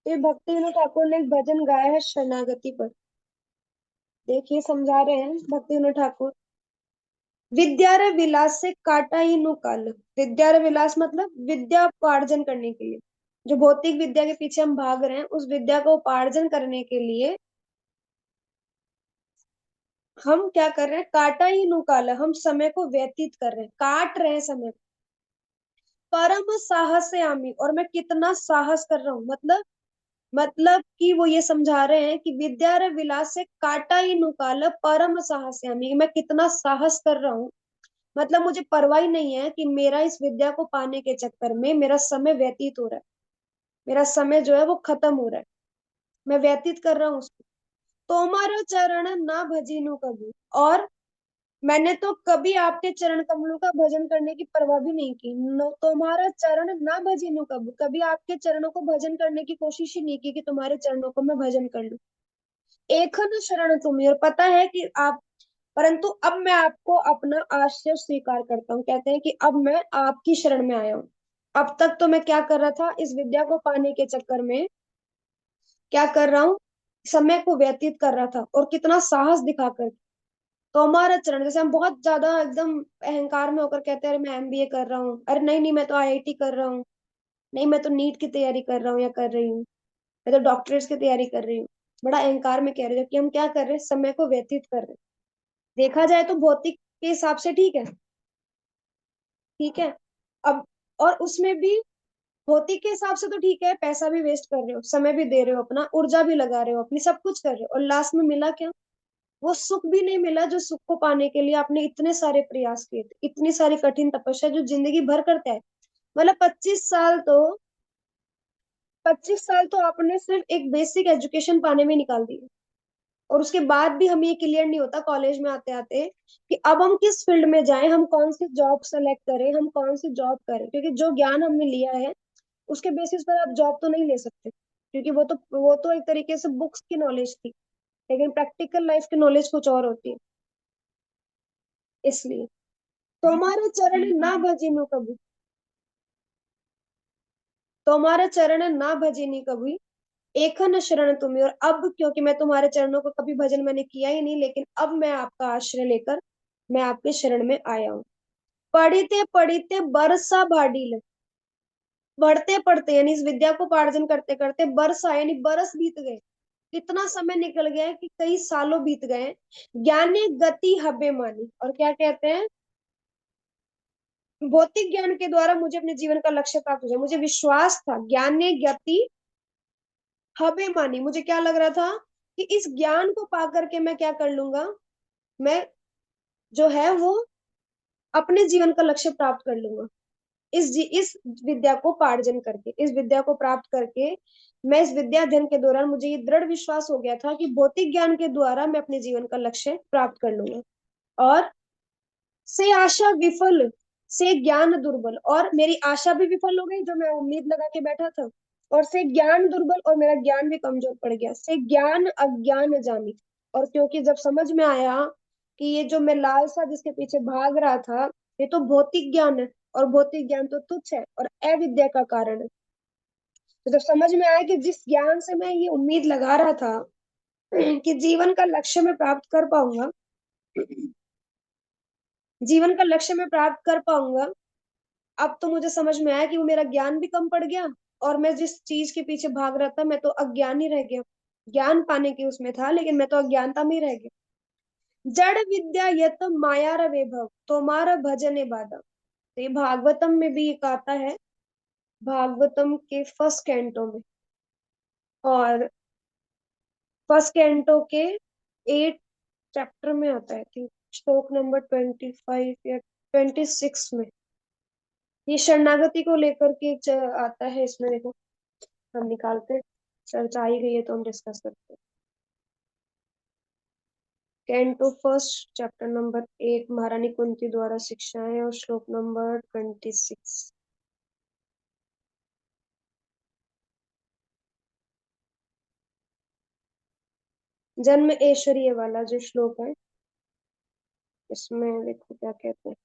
ये भक्ति विनोद ठाकुर ने एक भजन गाया है शरणागति पर। देखिए समझा रहे हैं भक्ति विनोद ठाकुर। विद्या रे विलास से काटा ही नु काल। विद्या रे विलास मतलब विद्या उपार्जन करने के लिए, जो भौतिक विद्या के पीछे हम भाग रहे हैं, उस विद्या को उपार्जन करने के लिए हम क्या कर रहे हैं, काटा ही नु काल, हम समय को व्यतीत कर रहे हैं, काट रहे हैं समय को। परम साहस से आमी, और मैं कितना साहस कर रहा हूँ, मतलब कि वो ये समझा रहे हैं कि विद्या रे विलास से काटा ही नु काल परम साहस से आमी, मैं कितना साहस कर रहा हूँ। मतलब मुझे परवाह ही नहीं है कि मेरा इस विद्या को पाने के चक्कर में मेरा समय व्यतीत हो रहा है, मेरा समय जो है वो खत्म हो रहा है, मैं व्यतीत कर रहा हूँ उसको। तोमारा चरण ना भजीनु कभी, और मैंने तो कभी आपके चरण कमलों का भजन करने की परवाह भी नहीं की। तुम्हारा चरण ना भजीनु कभी, कभी आपके चरणों को भजन करने की कोशिश ही नहीं की कि तुम्हारे चरणों को मैं भजन कर लूं। एखन शरण तुम्हें, और पता है कि आप, परंतु अब मैं आपको अपना आश्रय स्वीकार करता हूँ। कहते हैं कि अब मैं आपकी शरण में आया हूँ। अब तक तो मैं क्या कर रहा था, इस विद्या को पाने के चक्कर में क्या कर रहा हूँ, समय को व्यतीत कर रहा था, और कितना साहस दिखाकर। तो हमारा चरण, जैसे हम बहुत ज्यादा एकदम अहंकार में होकर कहते हैं अरे मैं एमबीए कर रहा हूँ, अरे नहीं नहीं मैं तो आईआईटी कर रहा हूँ, नहीं मैं तो नीट की तैयारी कर रहा हूँ या कर रही हूँ, मैं तो डॉक्टरेट्स की तैयारी कर रही हूँ। बड़ा अहंकार में कह रहे हो कि हम क्या कर रहे हैं, समय को व्यतीत कर रहे हैं। देखा जाए तो भौतिक के हिसाब से ठीक है, ठीक है। अब और उसमें भी भौतिक के हिसाब से तो ठीक है, पैसा भी वेस्ट कर रहे हो, समय भी दे रहे हो, अपना ऊर्जा भी लगा रहे हो, अपनी सब कुछ कर रहे हो, और लास्ट में मिला क्या, वो सुख भी नहीं मिला जो सुख को पाने के लिए आपने इतने सारे प्रयास किए थे, इतनी सारी कठिन तपस्या जो जिंदगी भर करते हैं। मतलब 25 साल तो आपने सिर्फ एक बेसिक एजुकेशन पाने में निकाल दिए, और उसके बाद भी हमें ये क्लियर नहीं होता कॉलेज में आते आते कि अब हम किस फील्ड में जाएं, हम कौन सी जॉब सेलेक्ट करें, हम कौन सी जॉब करें, क्योंकि जो ज्ञान हमने लिया है उसके बेसिस पर आप जॉब तो नहीं ले सकते, क्योंकि वो तो एक तरीके से बुक्स की नॉलेज थी, लेकिन प्रैक्टिकल लाइफ की नॉलेज कुछ और होती है। इसलिए तुम्हारे चरण ना भजिनु कभी, तुम्हारे चरण ना भजिनी कभी, एखन शरण तुम्हें, और अब क्योंकि मैं तुम्हारे चरणों को कभी भजन मैंने किया ही नहीं, लेकिन अब मैं आपका आश्रय लेकर मैं आपके शरण में आया हूँ। पढ़िते पढ़िते बरसा भाडिल, पढ़ते पढ़ते यानी इस विद्या को पार्जन करते करते बरसा यानी बरस बीत गए, इतना समय निकल गया है कि कई सालों बीत गए हैं। ज्ञाने गति हबे मानी, और क्या कहते हैं, भौतिक ज्ञान के द्वारा मुझे अपने जीवन का लक्ष्य प्राप्त हो जाए, मुझे विश्वास था, ज्ञान ने गति हबे मानी, मुझे क्या लग रहा था कि इस ज्ञान को पा करके मैं क्या कर लूंगा, मैं जो है वो अपने जीवन का लक्ष्य प्राप्त कर लूंगा। इस विद्या को पार्जन करके, इस विद्या को प्राप्त करके, मैं इस विद्या अध्ययन के दौरान मुझे ये दृढ़ विश्वास हो गया था कि भौतिक ज्ञान के द्वारा मैं अपने जीवन का लक्ष्य प्राप्त कर लूंगा। और से आशा विफल, से ज्ञान दुर्बल, और मेरी आशा भी विफल हो गई जो मैं उम्मीद लगा के बैठा था, और से ज्ञान दुर्बल, और मेरा ज्ञान भी कमजोर पड़ गया, से ज्ञान अज्ञान जानी। और क्योंकि जब समझ में आया कि ये जो मैं लालसा जिसके पीछे भाग रहा था, ये तो भौतिक ज्ञान है, और भौतिक ज्ञान तो तुच्छ है और अविद्या का कारण है। तो जब समझ में आया कि जिस ज्ञान से मैं ये उम्मीद लगा रहा था कि जीवन का लक्ष्य मैं प्राप्त कर पाऊंगा, जीवन का लक्ष्य मैं प्राप्त कर पाऊंगा, अब तो मुझे समझ में आया कि वो मेरा ज्ञान भी कम पड़ गया, और मैं जिस चीज के पीछे भाग रहा था मैं तो अज्ञान ही रह गया। ज्ञान पाने की उसमें था, लेकिन मैं तो अज्ञानता में ही रह गया। जड़ विद्या यत माया र वैभव, तुम्हारा भजन बाधा। तो ये भागवतम में भी एक आता है, भागवतम के फर्स्ट कैंटो में, और फर्स्ट कैंटो के 8 चैप्टर में आता है, थी श्लोक नंबर 25 या 26 में। ये शरणागति को लेकर के एक आता है, इसमें देखो हम निकालते हैं, चर्चा आई गई है तो हम डिस्कस करते हैं। कैंटो फर्स्ट चैप्टर नंबर 8, महारानी कुंती द्वारा शिक्षाएं, और श्लोक नंबर 26। जन्म ऐश्वर्य वाला जो श्लोक है, इसमें देखो क्या कहते हैं।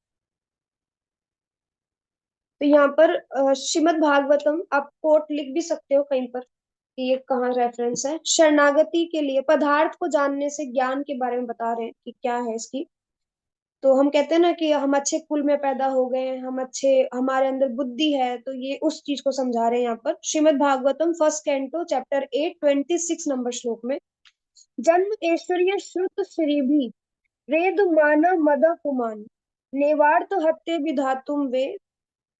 तो यहाँ पर श्रीमद् भागवतम आप कोट लिख भी सकते हो कहीं पर, कि ये कहाँ रेफरेंस है। शरणागति के लिए पदार्थ को जानने से ज्ञान के बारे में बता रहे हैं कि क्या है इसकी। तो हम कहते हैं ना कि हम अच्छे कुल में पैदा हो गए हैं, हम अच्छे, हमारे अंदर बुद्धि है, तो ये उस चीज को समझा रहे हैं यहाँ पर। Shrimad Bhagavatam first canto chapter 8 26 number श्लोक में, जन्म ऐश्वर्य श्रुत श्री भी वेद मान मद पुमान नेवार्थ हत्ते विधातुम वे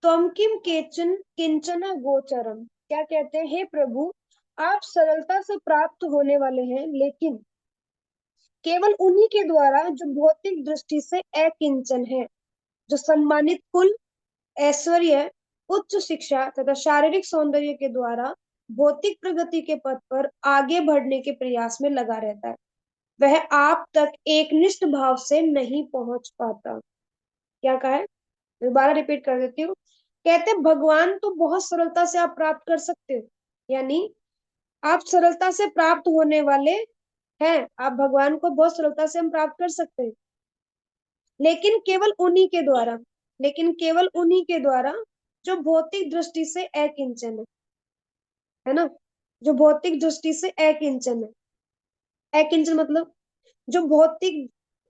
त्वम किम केचन किंचन गोचरम। क्या कहते हैं, हे प्रभु, आप सरलता से प्राप्त होने वाले हैं, लेकिन केवल उन्हीं के द्वारा जो भौतिक दृष्टि से अकिंचन है, जो सम्मानित कुल, ऐश्वर्य, उच्च शिक्षा तथा शारीरिक सौंदर्य के द्वारा भौतिक प्रगति के पथ पर आगे बढ़ने के प्रयास में लगा रहता है, वह आप तक एकनिष्ठ भाव से नहीं पहुंच पाता। क्या कहा है, दोबारा रिपीट कर देती हूँ। कहते हैं, भगवान तो बहुत सरलता से आप प्राप्त कर सकते हो, यानी आप सरलता से प्राप्त होने वाले हैं, आप भगवान को बहुत सरलता से हम प्राप्त कर सकते हैं, लेकिन केवल उन्हीं के द्वारा, लेकिन केवल उन्हीं के द्वारा जो भौतिक दृष्टि से अकिंचन है ना, जो भौतिक दृष्टि से अकिंचन है। अकिंचन मतलब जो भौतिक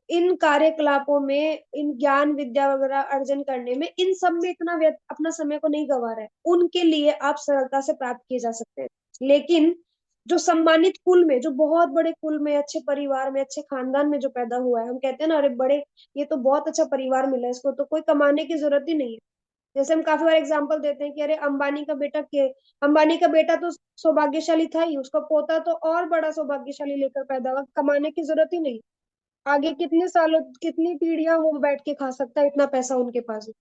इन कार्यकलापों में, इन ज्ञान विद्या वगैरह अर्जन करने में, इन सब में इतना अपना समय को नहीं गवा रहा है, उनके लिए आप सरलता से प्राप्त किए जा सकते हैं। लेकिन जो सम्मानित कुल में, जो बहुत बड़े कुल में, अच्छे परिवार में, अच्छे खानदान में जो पैदा हुआ है, हम कहते हैं ना, अरे बड़े, ये तो बहुत अच्छा परिवार मिला है इसको, तो कोई कमाने की जरूरत ही नहीं है। जैसे हम काफी बार एग्जाम्पल देते हैं कि अरे अंबानी का बेटा के, अंबानी का बेटा तो सौभाग्यशाली था ही, उसका पोता तो और बड़ा सौभाग्यशाली लेकर पैदा हुआ, कमाने की जरूरत ही नहीं। आगे कितने सालों, कितनी पीढ़ियां वो बैठ के खा सकता है, इतना पैसा उनके पास है।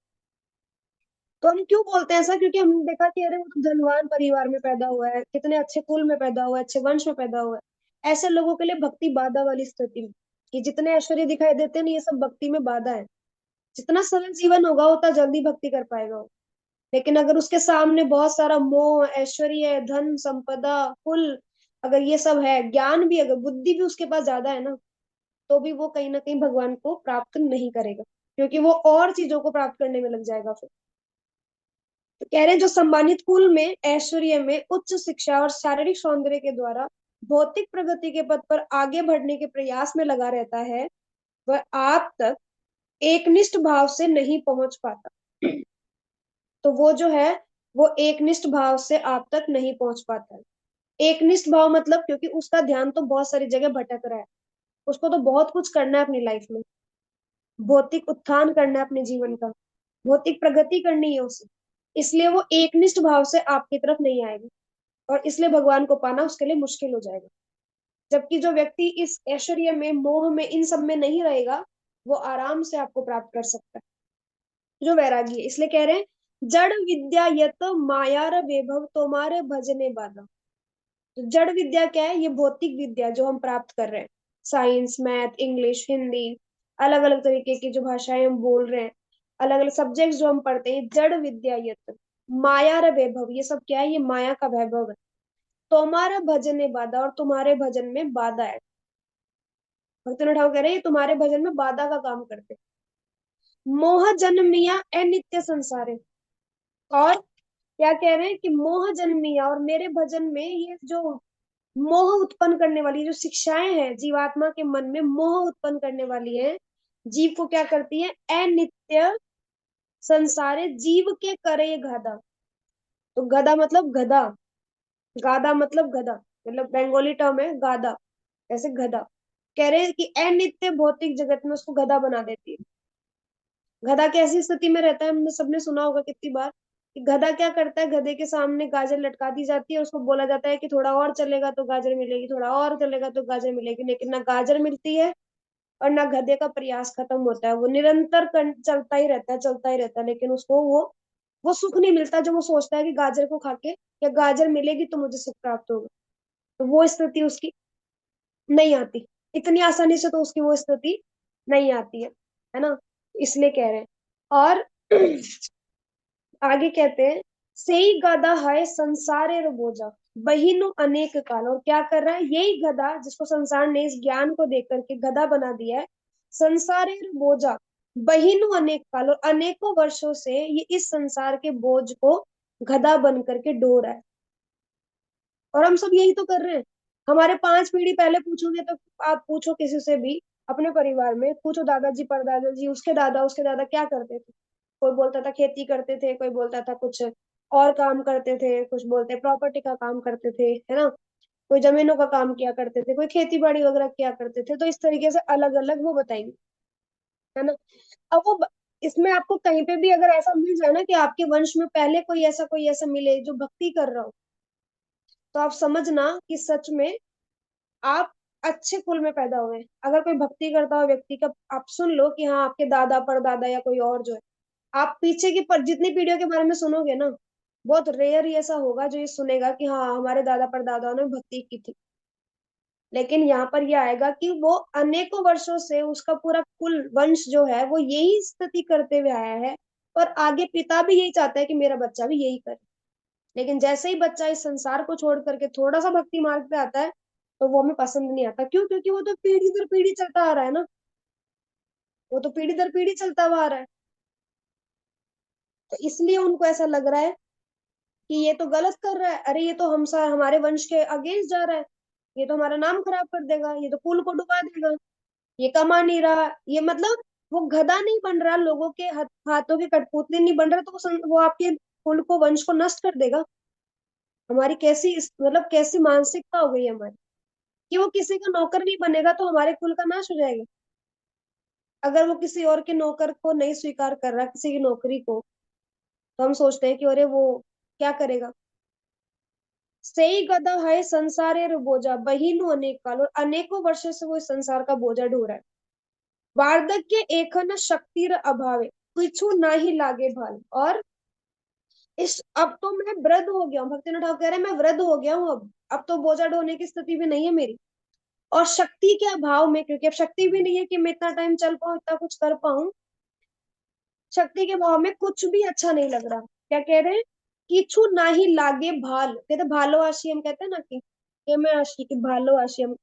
तो हम क्यों बोलते हैं ऐसा, क्योंकि हमने देखा कि अरे वो तो धनवान परिवार में पैदा हुआ है, कितने अच्छे कुल में पैदा हुआ है, अच्छे वंश में पैदा हुआ है। ऐसे लोगों के लिए भक्ति बाधा वाली स्थिति में, कि जितने ऐश्वर्य दिखाई देते हैं ना, ये सब भक्ति में बाधा है। जितना सरल जीवन होगा उतना जल्दी भक्ति कर पाएगा वो। लेकिन अगर उसके सामने बहुत सारा मोह, ऐश्वर्य, धन संपदा, कुल, अगर ये सब है, ज्ञान भी, अगर बुद्धि भी उसके पास ज्यादा है ना, तो भी वो कहीं ना कहीं भगवान को प्राप्त नहीं करेगा, क्योंकि वो और चीजों को प्राप्त करने में लग जाएगा फिर। तो कह रहे हैं, जो सम्मानित कुल में, ऐश्वर्य में, उच्च शिक्षा और शारीरिक सौंदर्य के द्वारा भौतिक प्रगति के पथ पर आगे बढ़ने के प्रयास में लगा रहता है, वह आप तक एकनिष्ठ भाव से नहीं पहुंच पाता। तो वो जो है, वो एकनिष्ठ भाव से आप तक नहीं पहुंच पाता है। एकनिष्ठ भाव मतलब, क्योंकि उसका ध्यान तो बहुत सारी जगह भटक रहा है, उसको तो बहुत कुछ करना है अपनी लाइफ में, भौतिक उत्थान करना है अपने जीवन का, भौतिक प्रगति करनी है उसे, इसलिए वो एकनिष्ठ भाव से आपकी तरफ नहीं आएगा, और इसलिए भगवान को पाना उसके लिए मुश्किल हो जाएगा। जबकि जो व्यक्ति इस ऐश्वर्य में, मोह में, इन सब में नहीं रहेगा, वो आराम से आपको प्राप्त कर सकता है, जो वैरागी है। इसलिए कह रहे हैं, जड़ विद्या यत मायार वैभव तुम्हारे भजने बाधा। तो जड़ विद्या क्या है, ये भौतिक विद्या जो हम प्राप्त कर रहे हैं, साइंस, मैथ, इंग्लिश, हिंदी, अलग अलग तरीके की जो भाषाएं हम बोल रहे हैं, अलग अलग सब्जेक्ट्स जो हम पढ़ते हैं, जड़ विद्या ये तो माया र वैभव, ये सब क्या है, ये माया का वैभव है। तुम्हारा भजन में बाधा, और तुम्हारे भजन में बाधा है। भक्ति ठाकुर कह रहे हैं, ये तुम्हारे भजन में बाधा का काम करते हैं। मोह जन्मिया अनित्य संसारे, और क्या कह रहे हैं कि मोह जन्मिया, और मेरे भजन में ये जो मोह उत्पन्न करने वाली जो शिक्षाएं हैं, जीवात्मा के मन में मोह उत्पन्न करने वाली है, जीव को क्या करती है, अनित्य संसारे जीव के करे गधा। तो गधा मतलब गधा, गाधा मतलब गधा, मतलब बंगाली टर्म है गाधा, ऐसे गधा। कह रहे हैं कि अनित्य भौतिक जगत में उसको गधा बना देती है। गधा कैसी स्थिति में रहता है, हमने सबने सुना होगा कितनी बार, कि गधा क्या करता है, गधे के सामने गाजर लटका दी जाती है, उसको बोला जाता है कि थोड़ा और चलेगा तो गाजर मिलेगी, थोड़ा और चलेगा तो गाजर मिलेगी, लेकिन ना गाजर मिलती है, और ना गधे का प्रयास खत्म होता है, वो निरंतर चलता ही रहता है, चलता ही रहता है, लेकिन उसको वो सुख नहीं मिलता जो वो सोचता है कि गाजर को खा के, या गाजर मिलेगी तो मुझे सुख प्राप्त होगा। तो वो स्थिति उसकी नहीं आती, इतनी आसानी से तो उसकी वो स्थिति नहीं आती है ना, इसलिए कह रहे हैं। और आगे कहते हैं, सेई गधा है संसारेर बोझा बहिनु अनेक काल। और क्या कर रहा है, यही गधा जिसको संसार ने इस ज्ञान को देकर के गधा बना दिया है, संसारेर बोझा बहिनु अनेक काल, और अनेकों वर्षों से ये इस संसार के बोझ को गधा बन करके ढो रहा है। और हम सब यही तो कर रहे हैं। हमारे 5 पीढ़ी पहले पूछोगे तो, आप पूछो किसी से भी अपने परिवार में, पूछो दादाजी परदादाजी, उसके दादा क्या करते थे। कोई बोलता था खेती करते थे, कोई बोलता था कुछ और काम करते थे, कुछ बोलते प्रॉपर्टी का काम करते थे, है ना। कोई जमीनों का काम किया करते थे, कोई खेती बाड़ी वगैरह किया करते थे। तो इस तरीके से अलग अलग वो बताएंगे, है ना। अब इसमें आपको कहीं पे भी अगर ऐसा मिल जाए ना कि आपके वंश में पहले कोई ऐसा मिले जो भक्ति कर रहा हो, तो आप समझना कि सच में आप अच्छे कुल में पैदा हुए हैं। अगर कोई भक्ति करता हो व्यक्ति का, आप सुन लो कि हाँ आपके दादा परदादा या कोई और जो है, आप पीछे की पर जितनी पीढ़ियों के बारे में सुनोगे ना, बहुत रेयर ही ऐसा होगा जो ये सुनेगा कि हाँ हमारे दादा परदादाओं ने भक्ति की थी। लेकिन यहाँ पर यह आएगा कि वो अनेकों वर्षों से उसका पूरा कुल वंश जो है वो यही स्थिति करते हुए आया है, और आगे पिता भी यही चाहता है कि मेरा बच्चा भी यही करे। लेकिन जैसे ही बच्चा इस संसार को छोड़ करके थोड़ा सा भक्ति मार्ग पे आता है, तो वो हमें पसंद नहीं आता। क्यों? क्योंकि वो तो पीढ़ी दर पीढ़ी चलता आ रहा है ना, वो तो पीढ़ी दर पीढ़ी चलता हुआ आ रहा है। तो इसलिए उनको ऐसा लग रहा है कि ये तो गलत कर रहा है, अरे ये तो हम हमारे वंश के अगेंस्ट जा रहा है, ये तो हमारा नाम खराब कर देगा, ये तो कुल को डुबा देगा, ये कमा नहीं रहा, ये मतलब वो गधा नहीं बन रहा, लोगों के हाथों के कठपुतली नहीं बन रहा, तो वो आपके कुल को वंश को नष्ट कर देगा। हमारी कैसी मतलब कैसी मानसिकता हो गई है हमारी, कि वो किसी का नौकर नहीं बनेगा तो हमारे कुल का नाश हो जाएगा। अगर वो किसी और के नौकर को नहीं स्वीकार कर रहा, किसी की नौकरी को, तो हम सोचते हैं कि अरे वो क्या करेगा। सही गधा है संसारेर बोझा बहिनु अनेक काल, और अनेकों वर्षों से वो इस संसार का बोझा ढो रहा है। वार्धक्य एकन शक्तिर अभावे, कुछु ना ही लागे भाल। और इस अब तो मैं वृद्ध हो गया हूँ, भक्तिनाथ ठाकुर कह रहे हैं मैं वृद्ध हो गया हूँ, अब तो बोझा ढोने की स्थिति भी नहीं है मेरी। और शक्ति के अभाव में, क्योंकि अब शक्ति भी नहीं है कि मैं इतना टाइम चल पाऊँ, इतना कुछ कर पाऊं, शक्ति के अभाव में कुछ भी अच्छा नहीं लग रहा। क्या कह रहे हैं? किछु ना ही लागे भाल, कहते भालो आशी, हम कहते हैं ना कि मैं आशी की भालो आशी, हम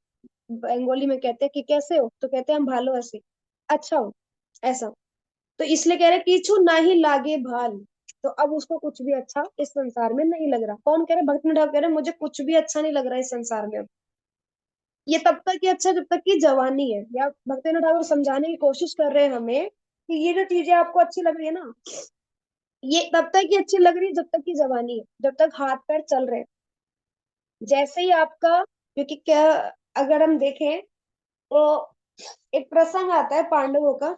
बंगाली में कहते हैं कि कैसे हो, तो कहते हैं हम भालो आशी, अच्छा हो, ऐसा। तो इसलिए कह रहे हैं किछु ना ही लागे भाल। तो अब उसको कुछ भी अच्छा इस संसार में नहीं लग रहा। कौन कह रहे? भक्त ठाकुर कह रहे हैं मुझे कुछ भी अच्छा नहीं लग रहा इस संसार में अब। ये तब तक ही अच्छा जब तक की जवानी है, या भक्तिनाथ ठाकुर समझाने की कोशिश कर रहे हैं हमें कि ये जो चीजें आपको अच्छी लग रही है ना, ये तब तक ही अच्छी लग रही है जब तक की जवानी है, जब तक हाथ पैर चल रहे हैं। जैसे ही आपका, क्योंकि क्या, अगर हम देखें तो एक प्रसंग आता है पांडवों का।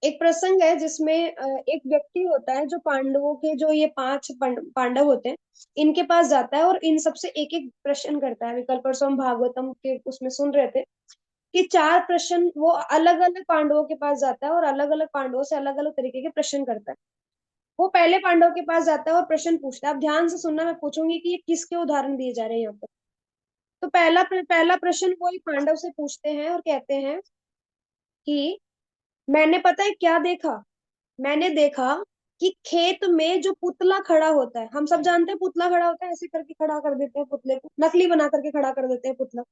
एक प्रसंग है जिसमें एक व्यक्ति होता है जो पांडवों के, जो ये 5 पांडव होते हैं, इनके पास जाता है और इन सबसे एक एक प्रश्न करता है। अभी कल परसों हम भागवतम के उसमें सुन रहे थे कि 4 प्रश्न वो अलग अलग पांडवों के पास जाता है और अलग अलग पांडवों से अलग अलग तरीके के प्रश्न करता है। वो पहले पांडव के पास जाता है और प्रश्न पूछता है। आप ध्यान से सुनना, मैं पूछूंगी कि ये किसके उदाहरण दिए जा रहे हैं यहाँ पर। तो पहला प्रश्न वो एक पांडव से पूछते हैं और कहते हैं कि मैंने पता है क्या देखा, मैंने देखा कि खेत में जो पुतला खड़ा होता है, हम सब जानते हैं पुतला खड़ा होता है, ऐसे करके खड़ा कर देते हैं पुतले को, नकली बना करके खड़ा कर देते हैं पुतला।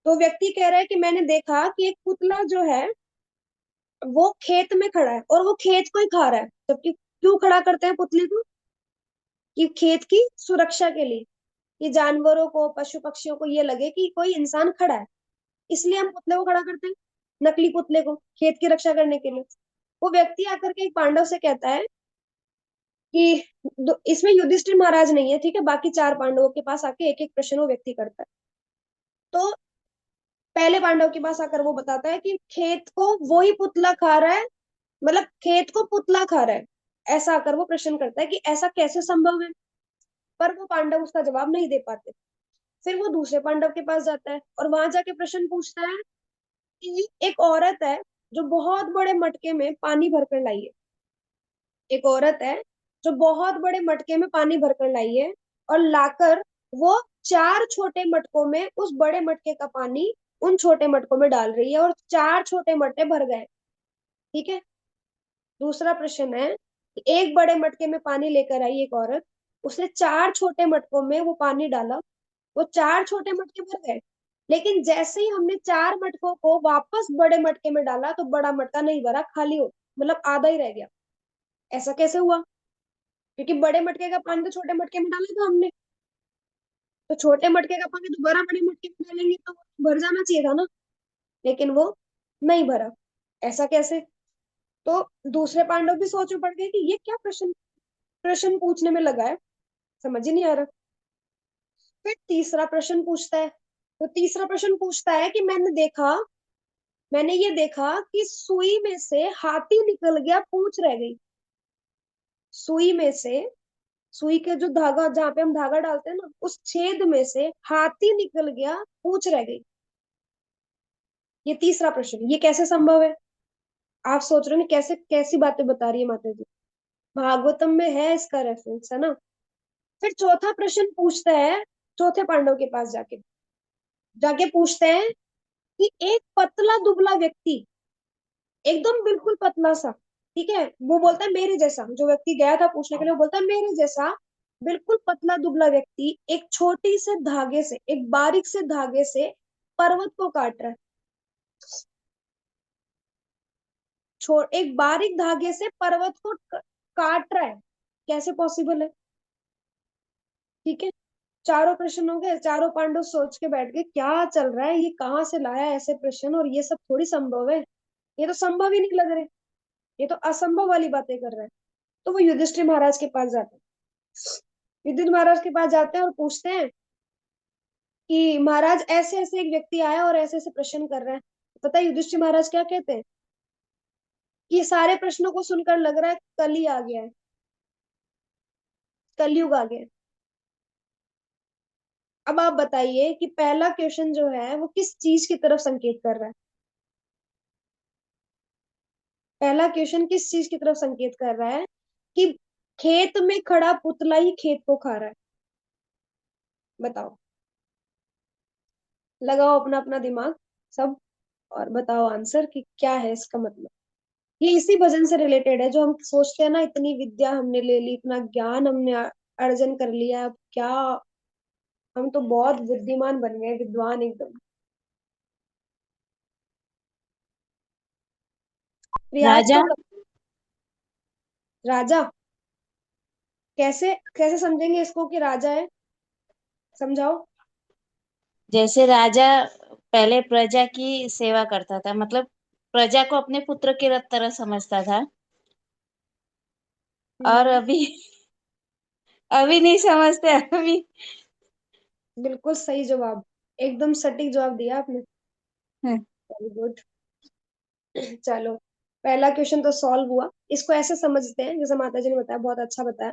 तो व्यक्ति कह रहा है कि मैंने देखा कि एक पुतला जो है वो खेत में खड़ा है और वो खेत को ही खा रहा है। जबकि क्यों खड़ा करते हैं पुतले को? कि खेत की सुरक्षा के लिए, कि जानवरों को, पशु पक्षियों को ये लगे कि कोई इंसान खड़ा है, इसलिए हम पुतले को खड़ा करते हैं, नकली पुतले को, खेत की रक्षा करने के लिए। वो व्यक्ति आकर के एक पांडव से कहता है कि इसमें युधिष्ठिर महाराज नहीं है, ठीक है, बाकी 4 पांडवों के पास आके एक एक प्रश्न वो व्यक्ति करता है। तो पहले पांडव के पास आकर वो बताता है कि खेत को वो ही पुतला खा रहा है, मतलब खेत को पुतला खा रहा है। ऐसा आकर वो प्रश्न करता है कि ऐसा कैसे संभव है। पर वो पांडव उसका जवाब नहीं दे पाते। फिर वो दूसरे पांडव के पास जाता है और वहां जाके प्रश्न पूछता है कि एक औरत है जो बहुत बड़े मटके में पानी भरकर लाई है। एक औरत है जो बहुत बड़े मटके में पानी भरकर लाई है, और लाकर वो 4 छोटे मटकों में उस बड़े मटके का पानी उन छोटे मटकों में डाल रही है, और 4 छोटे मटके भर गए। ठीक है। दूसरा प्रश्न है कि एक बड़े मटके में पानी लेकर आई एक औरत, उसने 4 छोटे मटकों में वो पानी डाला, वो 4 छोटे मटके भर गए। लेकिन जैसे ही हमने 4 मटकों को वापस बड़े मटके में डाला तो बड़ा मटका नहीं भरा, खाली हो, मतलब आधा ही रह गया। ऐसा कैसे हुआ? क्योंकि बड़े मटके का पानी तो छोटे मटके में डाला था हमने। तो छोटे मटके का पानी दोबारा बड़े मटके में डालेंगे तो भर जाना चाहिए था ना, लेकिन वो नहीं भरा। ऐसा कैसे? तो दूसरे पांडव भी सोच में पड़ गए कि ये क्या प्रश्न प्रश्न पूछने में लगा है, समझ ही नहीं आ रहा। फिर तीसरा प्रश्न पूछता है। तो तीसरा प्रश्न पूछता है कि मैंने ये देखा कि सुई में से हाथी निकल गया, पूंछ रह गई। सुई में से, सुई के जो धागा जहां पे हम धागा डालते हैं ना, उस छेद में से हाथी निकल गया, पूंछ रह गई। ये तीसरा प्रश्न, ये कैसे संभव है? आप सोच रहे हो ना कैसे कैसी बातें बता रही है माता जी। भागवतम में है इसका रेफरेंस, है ना। फिर चौथा प्रश्न पूछता है, चौथे पांडव के पास जाके जाके पूछते हैं कि एक पतला दुबला व्यक्ति, एकदम बिल्कुल पतला सा, ठीक है, वो बोलता है मेरे जैसा, जो व्यक्ति गया था पूछने के लिए वो बोलता है मेरे जैसा बिल्कुल पतला दुबला व्यक्ति एक छोटी से धागे से, एक बारीक से धागे से पर्वत को काट रहा है। छोड़ एक बारीक धागे से पर्वत को काट रहा है, कैसे पॉसिबल है? ठीक है। चारों प्रश्न हो गए, चारों पांडव सोच के बैठ गए क्या चल रहा है, ये कहाँ से लाया ऐसे प्रश्न, और ये सब थोड़ी संभव है, ये तो संभव ही नहीं लग रहे, ये तो असंभव वाली बातें कर रहा है। तो वो युधिष्ठिर महाराज के पास जाते हैं। युधिष्ठिर महाराज के पास जाते हैं और पूछते हैं कि महाराज ऐसे ऐसे एक व्यक्ति आया और ऐसे ऐसे प्रश्न कर रहा है। पता है युधिष्ठिर महाराज क्या कहते हैं? कि ये सारे प्रश्नों को सुनकर लग रहा है कली आ गया है, कलयुग आ गया है। अब आप बताइए कि पहला क्वेश्चन जो है वो किस चीज की तरफ संकेत कर रहा है? पहला क्वेश्चन किस चीज की तरफ संकेत कर रहा है? कि खेत में खड़ा पुतला ही खेत को खा रहा है। बताओ, लगाओ अपना अपना दिमाग सब, और बताओ आंसर कि क्या है इसका मतलब। ये इसी भजन से रिलेटेड है, जो हम सोचते हैं ना इतनी विद्या हमने ले ली, इतना ज्ञान हमने अर्जन कर लिया, अब क्या, हम तो बहुत बुद्धिमान बन गए, विद्वान एकदम। प्रयास राजा, तो राजा, कैसे कैसे समझेंगे इसको कि राजा है? समझाओ। जैसे राजा पहले प्रजा की सेवा करता था, मतलब प्रजा को अपने पुत्र की तरह समझता था। और हम्म। अभी अभी नहीं समझते अभी। बिल्कुल सही जवाब, एकदम सटीक जवाब दिया आपने। हम्म, वेरी गुड। चलो, पहला क्वेश्चन तो सॉल्व हुआ। इसको ऐसे समझते हैं जैसे माता जी ने बताया, बहुत अच्छा बताया।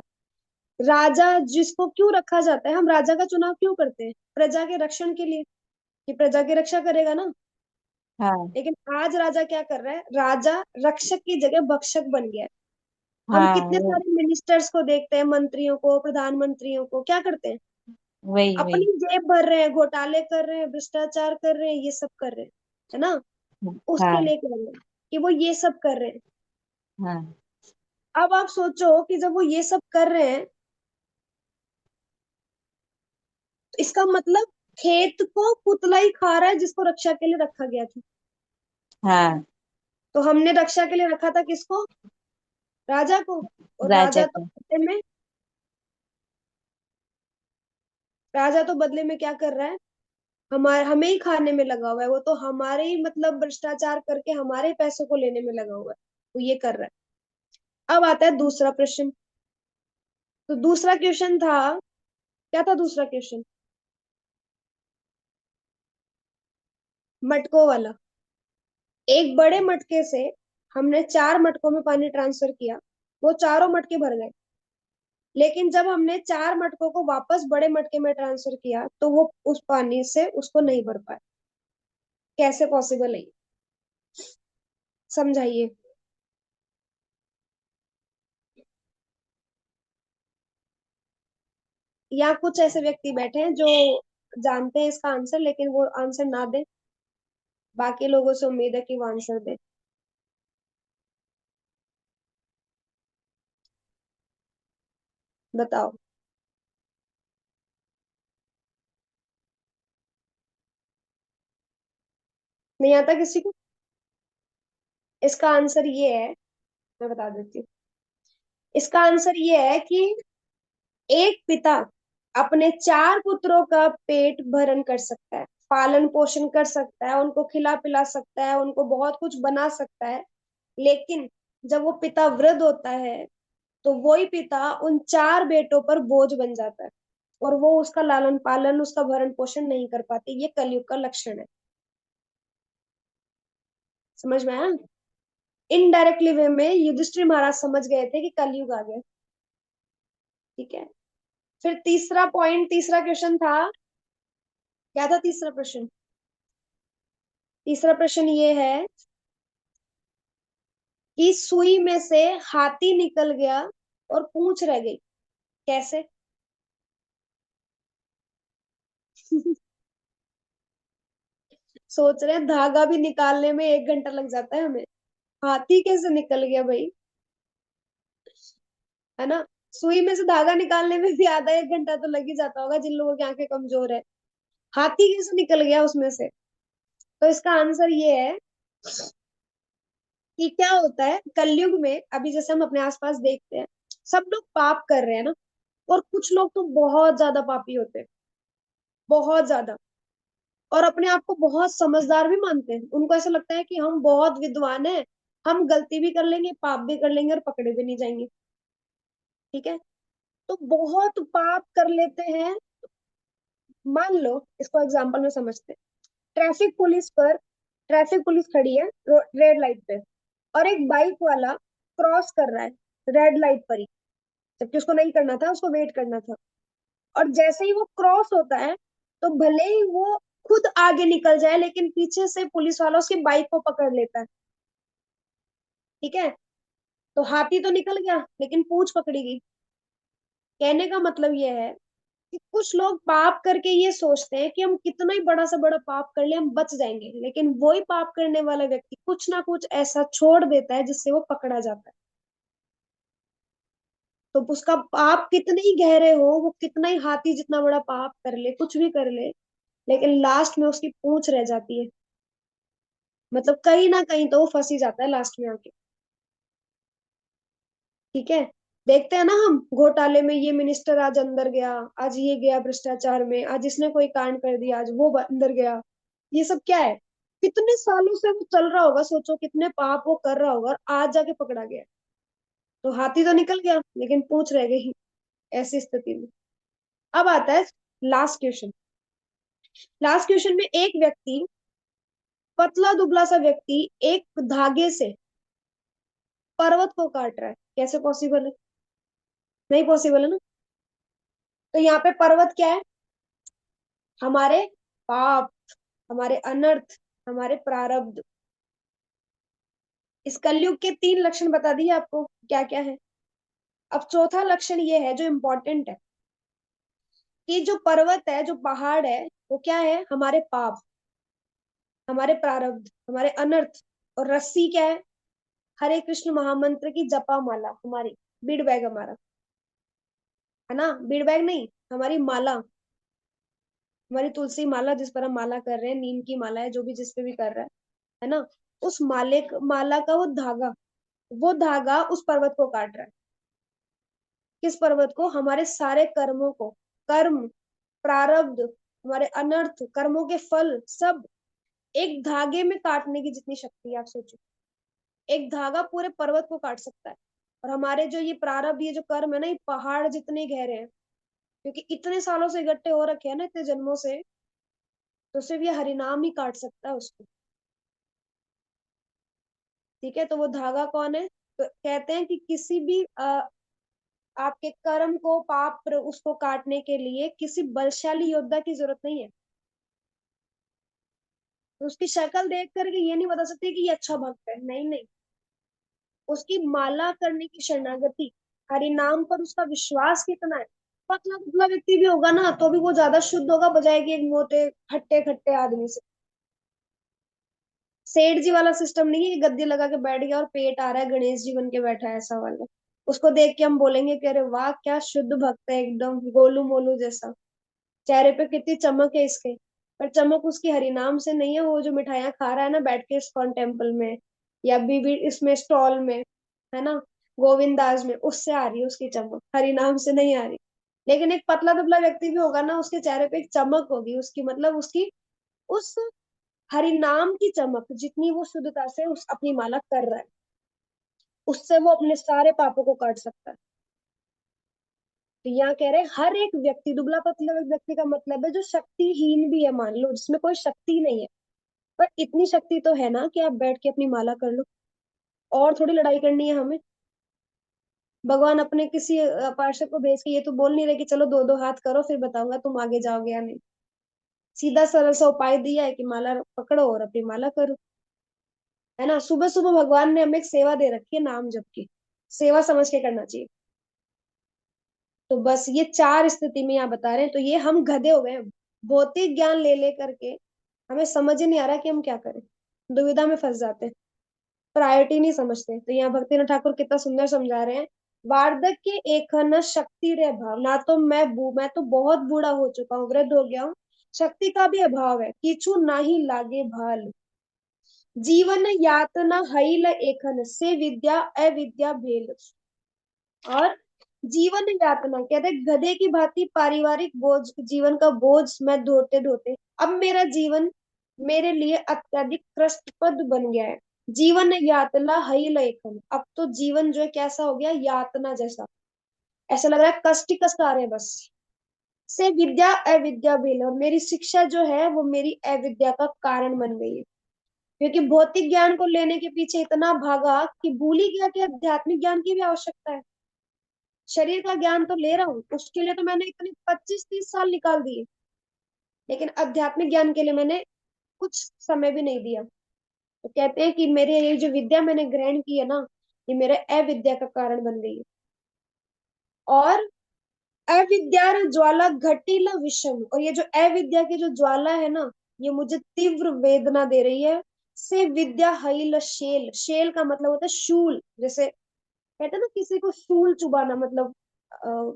राजा जिसको क्यों रखा जाता है, हम राजा का चुनाव क्यों करते हैं? प्रजा के रक्षण के लिए, कि प्रजा की रक्षा करेगा ना। हाँ लेकिन आज राजा क्या कर रहा है? राजा रक्षक की जगह भक्षक बन गया है। हम हाँ, कितने सारे मिनिस्टर्स को देखते हैं, मंत्रियों को, प्रधानमंत्रियों को, क्या करते हैं? वही वही। अपनी जेब भर रहे हैं, घोटाले कर रहे हैं, भ्रष्टाचार कर रहे हैं, ये सब कर रहे हैं, है ना। उसके हाँ लिए कह रहे हैं कि वो ये सब कर रहे हैं। हाँ अब आप सोचो कि जब वो ये सब कर रहे हैं, तो इसका मतलब खेत को पुतला ही खा रहा है जिसको रक्षा के लिए रखा गया था। हाँ। तो हमने रक्षा के लिए रखा था किसको? राजा को। और राजा राजा तो को। बदले में, राजा तो बदले में क्या कर रहा है? हमारे हमें ही खाने में लगा हुआ है, वो तो हमारे ही मतलब भ्रष्टाचार करके हमारे पैसों को लेने में लगा हुआ है, वो ये कर रहा है। अब आता है दूसरा प्रश्न। तो दूसरा क्वेश्चन था, क्या था दूसरा क्वेश्चन? मटकों वाला। एक बड़े मटके से हमने 4 मटकों में पानी ट्रांसफर किया, वो चारों मटके भर गए। लेकिन जब हमने 4 मटकों को वापस बड़े मटके में ट्रांसफर किया तो वो उस पानी से उसको नहीं भर पाए। कैसे पॉसिबल है ये? समझाइए। या कुछ ऐसे व्यक्ति बैठे हैं जो जानते हैं इसका आंसर, लेकिन वो आंसर ना दे, बाकी लोगों से उम्मीद है कि वो आंसर दे। बताओ। नहीं आता किसी को? इसका आंसर ये है, मैं बता देती हूँ। इसका आंसर ये है कि एक पिता अपने 4 पुत्रों का पेट भरण कर सकता है, पालन पोषण कर सकता है, उनको खिला पिला सकता है, उनको बहुत कुछ बना सकता है। लेकिन जब वो पिता वृद्ध होता है तो वही पिता उन 4 बेटों पर बोझ बन जाता है, और वो उसका लालन पालन, उसका भरण पोषण नहीं कर पाते। ये कलयुग का लक्षण है। समझ में आया? इनडायरेक्टली वे में युधिष्ठिर महाराज समझ गए थे कि कलयुग आ गया। ठीक है। फिर तीसरा पॉइंट, तीसरा क्वेश्चन था, क्या था तीसरा प्रश्न? तीसरा प्रश्न ये है कि सुई में से हाथी निकल गया और पूंछ रह गई, कैसे? सोच रहे हैं धागा भी निकालने में 1 घंटा लग जाता है हमें, हाथी कैसे निकल गया भाई? है ना? सुई में से धागा निकालने में भी आधा 1 घंटा तो लग ही जाता होगा जिन लोगों की आंखें कमजोर है। हाथी कैसे निकल गया उसमें से? तो इसका आंसर ये है कि क्या होता है कलयुग में, अभी जैसे हम अपने आसपास देखते हैं, सब लोग पाप कर रहे हैं ना, और कुछ लोग तो बहुत ज्यादा पापी होते हैं, बहुत ज्यादा, और अपने आप को बहुत समझदार भी मानते हैं। उनको ऐसा लगता है कि हम बहुत विद्वान हैं, हम गलती भी कर लेंगे, पाप भी कर लेंगे, और पकड़े भी नहीं जाएंगे। ठीक है। तो बहुत पाप कर लेते हैं। मान लो, इसको एग्जांपल में समझते हैं। ट्रैफिक पुलिस खड़ी है रेड लाइट पे, और एक बाइक वाला क्रॉस कर रहा है रेड लाइट पर ही, जबकि उसको नहीं करना था, उसको वेट करना था। और जैसे ही वो क्रॉस होता है, तो भले ही वो खुद आगे निकल जाए, लेकिन पीछे से पुलिस वाला उसकी बाइक को पकड़ लेता है। ठीक है। तो हाथी तो निकल गया, लेकिन पूंछ पकड़ी गई। कहने का मतलब ये है कि कुछ लोग पाप करके ये सोचते हैं कि हम कितना ही बड़ा से बड़ा पाप कर ले हम बच जाएंगे, लेकिन वही पाप करने वाला व्यक्ति कुछ ना कुछ ऐसा छोड़ देता है जिससे वो पकड़ा जाता है। तो उसका पाप कितने ही गहरे हो, वो कितना ही हाथी जितना बड़ा पाप कर ले, कुछ भी कर ले, लेकिन लास्ट में उसकी पूंछ रह जाती है। मतलब कहीं ना कहीं तो वो फंस ही जाता है लास्ट में आके। ठीक है। देखते हैं ना हम घोटाले में, ये मिनिस्टर आज अंदर गया, आज ये गया भ्रष्टाचार में, आज इसने कोई कांड कर दिया, आज वो अंदर गया। ये सब क्या है? कितने सालों से वो चल रहा होगा, सोचो कितने पाप वो कर रहा होगा, और आज जाके पकड़ा गया। तो हाथी तो निकल गया, लेकिन पूंछ रह गई ऐसी स्थिति में। अब आता है लास्ट क्वेश्चन। लास्ट क्वेश्चन में एक व्यक्ति, पतला दुबला सा व्यक्ति, एक धागे से पर्वत को काट रहा है। कैसे पॉसिबल है? नहीं पॉसिबल है ना। तो यहाँ पे पर्वत क्या है? हमारे पाप, हमारे अनर्थ, हमारे प्रारब्ध। इस कलयुग के 3 लक्षण बता दिए आपको, क्या क्या है। अब चौथा लक्षण ये है जो इम्पोर्टेंट है, कि जो पर्वत है, जो पहाड़ है, वो क्या है? हमारे पाप, हमारे प्रारब्ध, हमारे अनर्थ। और रस्सी क्या है? हरे कृष्ण महामंत्र की जपा माला, हमारी बीड़ बैग हमारा, है ना? बीड़ बैग नहीं, हमारी माला, हमारी तुलसी माला, जिस पर हम माला कर रहे हैं, नीम की माला है, जो भी जिस पे भी कर रहा है ना? उस माला का वो धागा, वो धागा उस पर्वत को काट रहा है। किस पर्वत को? हमारे सारे कर्मों को। कर्म, प्रारब्ध, हमारे अनर्थ, कर्मों के फल, सब एक धागे में काटने की जितनी शक्ति है, आप सोचो। एक धागा पूरे पर्वत को काट सकता है। और हमारे जो ये प्रारब्ध, ये जो कर्म है ना, ये पहाड़ जितने गहरे हैं, क्योंकि इतने सालों से इकट्ठे हो रखे हैं ना, इतने जन्मों से, तो सिर्फ ये हरिनाम ही काट सकता है उसको। ठीक है। तो वो धागा कौन है? तो कहते हैं कि किसी भी आपके कर्म को, उसको काटने के लिए किसी बलशाली योद्धा की जरूरत नहीं है। तो उसकी शक्ल देख करके ये नहीं बता सकते कि ये अच्छा भक्त है, नहीं नहीं। उसकी माला करने की शरणागति, हरि नाम पर उसका विश्वास कितना है। पतला दुबला व्यक्ति भी होगा ना, तो भी वो ज्यादा शुद्ध होगा बजाय कि एक मोटे हट्टे खट्टे आदमी से। सेठ जी वाला सिस्टम नहीं है कि गद्दी लगा के बैठ गया और पेट आ रहा है, गणेश जी बन के बैठा है, ऐसा वाला। उसको देख के हम बोलेंगे कि अरे वाह, क्या शुद्ध भक्त है, एकदम गोलू मोलू जैसा, चेहरे पे कितनी चमक है इसके। पर चमक उसकी हरिनाम से नहीं है, वो जो मिठाइयाँ खा रहा है ना बैठ के इस्कॉन टेम्पल में, या बीबी इसमें स्टॉल में, है ना, गोविंदास में, उससे आ रही है उसकी चमक, हरिनाम से नहीं आ रही। लेकिन एक पतला दुबला व्यक्ति भी होगा ना, उसके चेहरे पे एक चमक होगी, उसकी मतलब उसकी उस हरि नाम की चमक, जितनी वो शुद्धता से उस अपनी माला कर रहा है, उससे वो अपने सारे पापों को काट सकता है। तो यहाँ कह रहे हैं हर एक व्यक्ति, दुबला पतला व्यक्ति का मतलब है जो शक्तिहीन भी है, मान लो जिसमें कोई शक्ति नहीं है, पर इतनी शक्ति तो है ना कि आप बैठ के अपनी माला कर लो। और थोड़ी लड़ाई करनी है हमें। भगवान अपने किसी पार्षद को भेज के ये तो बोल नहीं रहे कि चलो दो दो हाथ करो फिर बताऊंगा तुम आगे जाओगे या नहीं। सीधा सरल सा उपाय दिया है कि माला पकड़ो और अपनी माला करो। है ना, सुबह सुबह भगवान ने हमें एक सेवा दे रखी है नाम जप की। सेवा समझ के करना चाहिए। तो बस ये चार स्थिति में यहाँ बता रहे हैं, तो ये हम गधे हो गए हैं। भौतिक ज्ञान ले ले करके हमें समझ ही नहीं आ रहा कि हम क्या करें, दुविधा में फंस जाते हैं, प्रायोरिटी नहीं समझते। तो यहाँ भक्तिनाथ ठाकुर कितना सुंदर समझा रहे हैं। वार्धक्य एक न शक्ति रे अभाव, ना तो मैं तो बहुत बूढ़ा हो चुका हूँ, वृद्ध हो गया हूँ, शक्ति का भी अभाव है, किचु ना ही लागे भाल, जीवन यातना हईल एखन से विद्या अविद्या भेल। और जीवन यातना कहते हैं गधे की भांति पारिवारिक बोझ, जीवन का बोझ मैं ढोते ढोते अब मेरा जीवन मेरे लिए अत्यधिक कष्टप्रद बन गया है। जीवन यातना हई लेखन, अब तो जीवन जो है कैसा हो गया, यातना जैसा, ऐसा लग रहा है कष्ट ही कष्ट आ रहे हैं बस। से विद्या अविद्या भेल, और मेरी शिक्षा जो है वो मेरी अविद्या का कारण बन गई है। क्योंकि भौतिक ज्ञान को लेने के पीछे इतना भागा कि भूल ही गया कि आध्यात्मिक ज्ञान की भी आवश्यकता है। शरीर का ज्ञान तो ले रहा हूँ, उसके लिए तो मैंने इतने 25-30 साल निकाल दिए, लेकिन आध्यात्मिक ज्ञान के लिए मैंने कुछ समय भी नहीं दिया। तो कहते हैं कि मेरे ये जो विद्या मैंने ग्रहण की है ना, ये मेरे अविद्या का कारण बन गई है। और अविद्या ज्वाला घटिला विषम, और ये जो अविद्या की जो ज्वाला है ना, ये मुझे तीव्र वेदना दे रही है। से विद्या हईल शेल, शेल का मतलब होता है शूल, जैसे कहते हैं ना किसी को शूल चुबाना, मतलब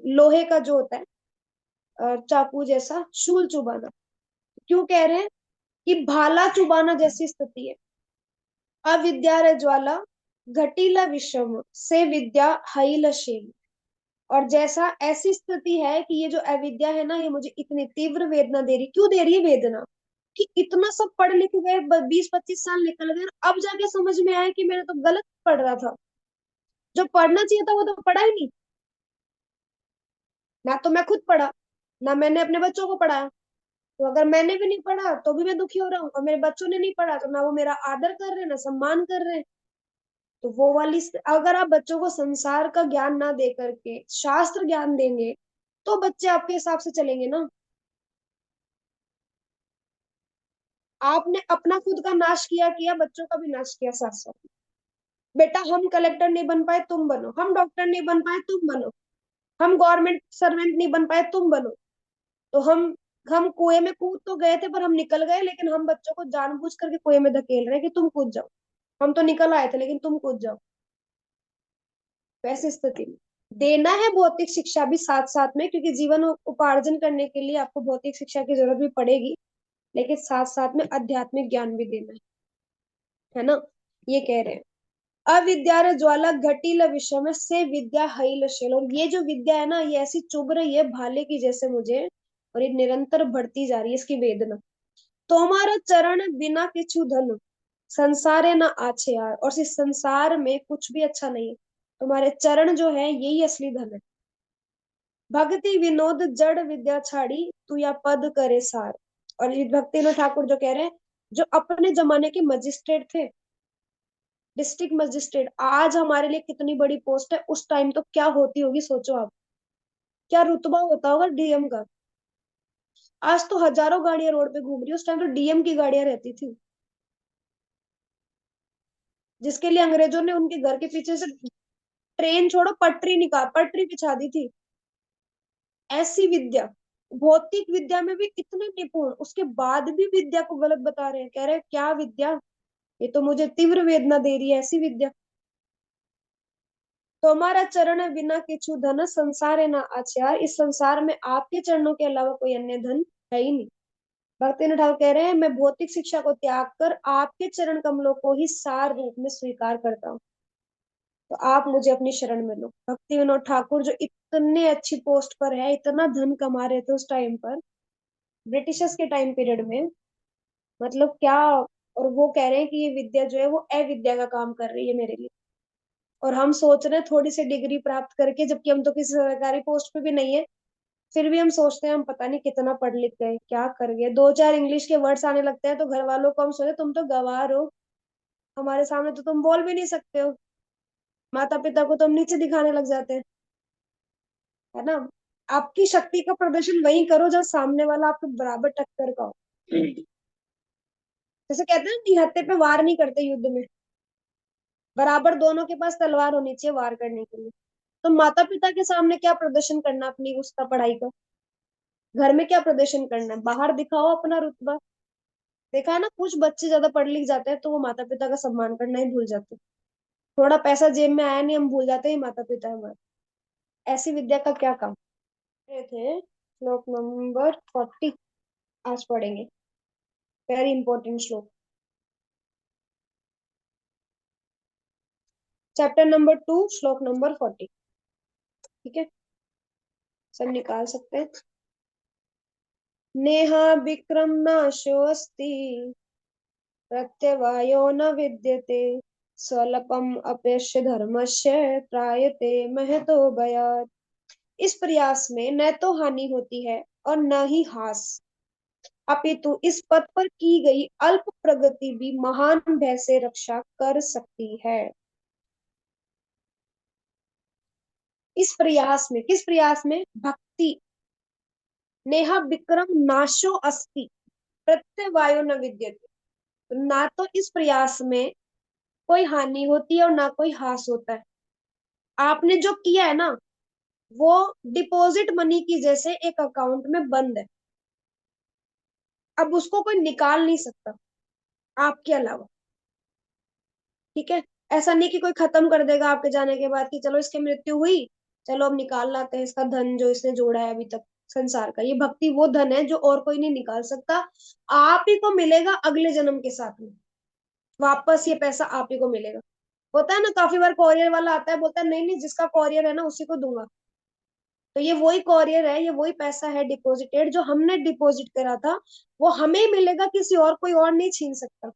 लोहे का जो होता है चाकू जैसा शूल चुबाना। क्यों कह रहे हैं कि भाला चुबाना जैसी स्थिति है। अविद्या रे ज्वाला घटीला विषम से विद्या हईल शेल, और जैसा ऐसी स्थिति है कि ये जो अविद्या है ना, ये मुझे इतनी तीव्र वेदना दे रही, क्यों दे रही है वेदना, कि इतना सब पढ़ लिख गए, 20-25 साल निकल गए, और अब जाके समझ में आया कि मैंने तो गलत पढ़ रहा था, जो पढ़ना चाहिए था वो तो पढ़ा ही नहीं। ना तो मैं खुद पढ़ा, ना मैंने अपने बच्चों को पढ़ाया। तो अगर मैंने भी नहीं पढ़ा तो भी मैं दुखी हो रहा हूँ, और मेरे बच्चों ने नहीं पढ़ा तो ना वो मेरा आदर कर रहे हैं ना सम्मान कर रहे हैं। तो वो वाली अगर आप बच्चों को संसार का ज्ञान ना दे करके शास्त्र ज्ञान देंगे, तो बच्चे आपके हिसाब से चलेंगे ना। आपने अपना खुद का नाश किया किया, बच्चों का भी नाश किया साथ साथ। बेटा हम कलेक्टर नहीं बन पाए तुम बनो, हम डॉक्टर नहीं बन पाए तुम बनो, हम गवर्नमेंट सर्वेंट नहीं बन पाए तुम बनो। तो हम कुएं में कूद तो गए थे पर हम निकल गए, लेकिन हम बच्चों को जानबूझ करके कुएं में धकेल रहे हैं कि तुम कूद जाओ। हम तो निकल आए थे लेकिन तुम कूद जाओ। वैसी स्थिति में देना है भौतिक शिक्षा भी साथ साथ में, क्योंकि जीवन उपार्जन करने के लिए आपको भौतिक शिक्षा की जरूरत भी पड़ेगी, लेकिन साथ साथ में आध्यात्मिक ज्ञान भी देना है ना। ये कह रहे हैं अविद्या ज्वाला घटिल विषम से विद्या हईल शेल, और ये जो विद्या है ना, ये ऐसी चुभ रही है भाले की जैसे मुझे, और ये निरंतर बढ़ती जा रही है इसकी वेदना। तुम्हारा चरण बिना किछु धन, संसार है ना आछे यार, और इस संसार में कुछ भी अच्छा नहीं है, तुम्हारे चरण जो है यही असली धन है। भक्ति विनोद जड़ विद्या छाड़ी, तू या पद करे सार। और ये भक्ति विनोद ठाकुर जो कह रहे हैं, जो अपने जमाने के मजिस्ट्रेट थे, डिस्ट्रिक्ट मजिस्ट्रेट, आज हमारे लिए कितनी बड़ी पोस्ट है, उस टाइम तो क्या होती होगी सोचो आप, क्या रुतबा होता होगा डीएम का। आज तो हजारों गाड़ियां रोड पे घूम रही है, उस टाइम तो डीएम की गाड़ियां रहती थी, जिसके लिए अंग्रेजों ने उनके घर के पीछे से ट्रेन छोड़ो पटरी निकाल पटरी बिछा दी थी। ऐसी विद्या, भौतिक विद्या में भी इतने निपुण, उसके बाद भी विद्या को गलत बता रहे हैं, कह रहे हैं क्या विद्या, ये तो मुझे तीव्र वेदना दे रही है ऐसी विद्या। तो हमारा चरण है बिना किछु धन, संसार है ना आचार, इस संसार में आपके चरणों के अलावा कोई अन्य धन है ही नहीं। भक्ति ठाकुर कह रहे हैं मैं भौतिक शिक्षा को त्याग कर आपके चरण कमलों को ही सार रूप में स्वीकार करता हूँ। तो आप मुझे अपनी शरण में लो। भक्ति विनोद ठाकुर जो इतने अच्छी पोस्ट पर है, इतना धन कमा रहे थे उस टाइम पर, ब्रिटिशर्स के टाइम पीरियड में, मतलब क्या। और वो कह रहे हैं कि ये विद्या जो है वो अविद्या का काम कर रही है मेरे लिए। और हम सोच रहे हैं थोड़ी सी डिग्री प्राप्त करके, जबकि हम तो किसी सरकारी पोस्ट पे भी नहीं है, फिर भी हम सोचते हैं हम पता नहीं कितना पढ़ लिख गए, क्या कर गए। दो चार इंग्लिश के वर्ड्स आने लगते हैं तो घर वालों को हम सोचे तुम तो गंवार हो, हमारे सामने तो तुम बोल भी नहीं सकते हो। माता पिता को तो हम नीचे दिखाने लग जाते हैं, है ना। आपकी शक्ति का प्रदर्शन वही करो जब सामने वाला आपके बराबर टक्कर का हो। जैसे कहते हैं निहत्थे पे वार नहीं करते युद्ध में, बराबर दोनों के पास तलवार होनी चाहिए वार करने के लिए। तो माता पिता के सामने क्या प्रदर्शन करना अपनी उसका पढ़ाई का, घर में क्या प्रदर्शन करना है, बाहर दिखाओ अपना रुतबा। देखा है ना, कुछ बच्चे ज्यादा पढ़ लिख जाते हैं तो वो माता पिता का सम्मान करना ही भूल जाते हैं। थोड़ा पैसा जेब में आया नहीं, हम भूल जाते हैं माता पिता है हमारे। ऐसी विद्या का क्या काम। ये थे श्लोक नंबर 40, आज पढ़ेंगे। वेरी इंपॉर्टेंट श्लोक, चैप्टर नंबर 2, श्लोक नंबर 40। ठीक है, सब निकाल सकते हैं। नेहा विक्रम नाशोऽस्ति, प्रत्यवायो न विद्यते, स्वल्पम अप्यस्य धर्मस्य, त्रायते महतो भयात्। इस प्रयास में न तो हानि होती है और न ही हास, अपितु इस पथ पर की गई अल्प प्रगति भी महान भय से रक्षा कर सकती है। इस प्रयास में, किस प्रयास में, भक्ति। नेहा विक्रम नाशो अस्ति, प्रत्यवायो न विद्यते। तो ना तो इस प्रयास में कोई हानि होती है और ना कोई हास होता है। आपने जो किया है ना, वो डिपॉजिट मनी की जैसे एक अकाउंट में बंद है। अब उसको कोई निकाल नहीं सकता आपके अलावा। ठीक है, ऐसा नहीं कि कोई खत्म कर देगा आपके जाने के बाद कि चलो इसकी मृत्यु हुई, चलो अब निकाल लाते हैं इसका धन जो इसने जोड़ा है अभी तक संसार का। ये भक्ति वो धन है जो और कोई नहीं निकाल सकता। आप ही को मिलेगा अगले जन्म के साथ में, वापस ये पैसा आप ही को मिलेगा। होता है ना, काफी बार कोरियर वाला आता है, बोलता है नहीं नहीं जिसका कोरियर है ना उसी को दूंगा। तो ये वही कोरियर है, ये वही पैसा है डिपॉजिटेड, जो हमने डिपॉजिट करा था वो हमें मिलेगा, किसी और कोई और नहीं छीन सकता।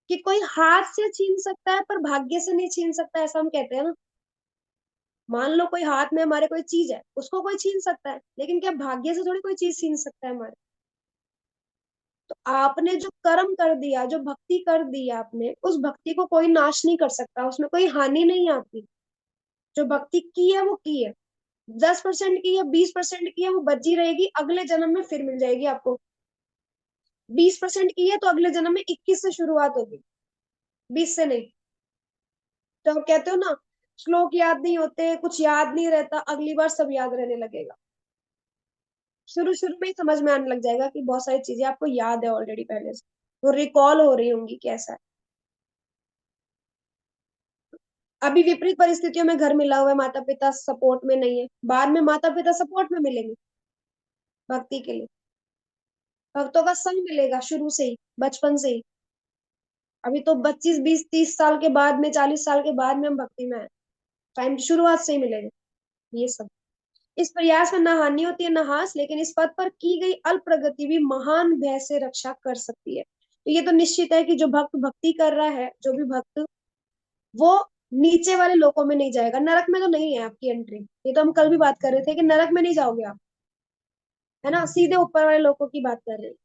कि कोई हाथ से छीन सकता है पर भाग्य से नहीं छीन सकता, ऐसा हम कहते हैं ना। मान लो कोई हाथ में हमारे कोई चीज है, उसको कोई छीन सकता है, लेकिन क्या भाग्य से थोड़ी कोई चीज छीन सकता है हमारे। तो आपने जो कर्म कर दिया, जो भक्ति कर दी आपने, उस भक्ति को कोई नाश नहीं कर सकता, उसमें कोई हानि नहीं आती। जो भक्ति की है वो की है, 10% की है, 20% की है, वो बची रहेगी, अगले जन्म में फिर मिल जाएगी आपको। 20% की है तो अगले जन्म में 21 से शुरुआत होगी, 20 से नहीं। तो आप कहते हो ना, श्लोक याद नहीं होते, कुछ याद नहीं रहता, अगली बार सब याद रहने लगेगा। शुरू शुरू में ही समझ में आने लग जाएगा कि बहुत सारी चीजें आपको याद है ऑलरेडी पहले से, वो रिकॉल हो रही होंगी कैसा है। अभी विपरीत परिस्थितियों में घर मिला हुआ है, माता पिता सपोर्ट में नहीं है, बाद में माता पिता सपोर्ट में मिलेंगे भक्ति के लिए। भक्तों का संग मिलेगा शुरू से ही, बचपन से ही। अभी तो 25 20 30 साल के बाद में, 40 साल के बाद में हम भक्ति में आए, टाइम की शुरुआत से ही मिलेगा ये सब। इस प्रयास में न हानि होती है न हास, लेकिन इस पद पर की गई अल्प प्रगति भी महान भय से रक्षा कर सकती है। तो ये तो निश्चित है कि जो भक्त भक्ति कर रहा है, जो भी भक्त, वो नीचे वाले लोकों में नहीं जाएगा, नरक में तो नहीं है आपकी एंट्री। ये तो हम कल भी बात कर रहे थे कि नरक में नहीं जाओगे आप, है ना, सीधे ऊपर वाले लोगों की बात कर रहे हैं।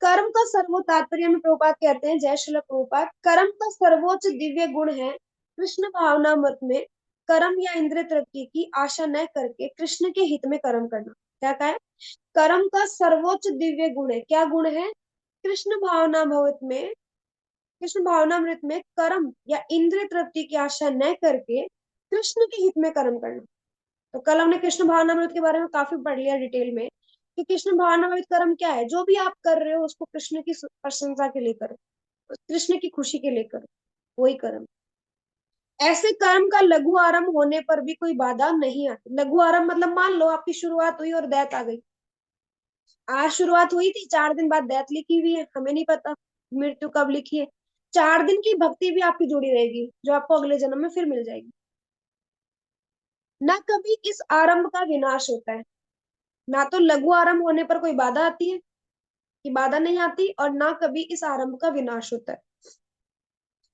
कर्म का सर्वोच्च तात्पर्य में प्रभुपाद कहते हैं, जय श्रील प्रभुपाद, कर्म का सर्वोच्च दिव्य गुण है कृष्ण भावना मत में कर्म या इंद्रिय तृप्ति की आशा न करके कृष्ण के हित में कर्म करना। क्या कहा है, कर्म का सर्वोच्च दिव्य गुण है, क्या गुण है, कृष्ण भावना भवत में, कृष्ण भावनामृत में कर्म या इंद्रिय तृप्ति की आशा न करके कृष्ण के हित में कर्म करना। तो कल हमने कृष्ण भावनामृत के बारे में काफी पढ़ लिया डिटेल में, कि कृष्ण भावनामृत कर्म क्या है। जो भी आप कर रहे हो उसको कृष्ण की प्रशंसा के लिए करो, कृष्ण की खुशी के लिए करो, वही कर्म। ऐसे कर्म का लघु आरंभ होने पर भी कोई बाधा नहीं आती। लघु आरंभ मतलब मान लो आपकी शुरुआत हुई और दैत आ गई, आज शुरुआत हुई थी, 4 दिन बाद दैत लिखी हुई है, हमें नहीं पता मृत्यु कब लिखी है। 4 दिन की भक्ति भी आपकी जुड़ी रहेगी, जो आपको अगले जन्म में फिर मिल जाएगी। ना कभी इस आरंभ का विनाश होता है, ना तो लघु आरंभ होने पर कोई बाधा आती है, कि बाधा नहीं आती, और ना कभी इस आरंभ का विनाश होता है।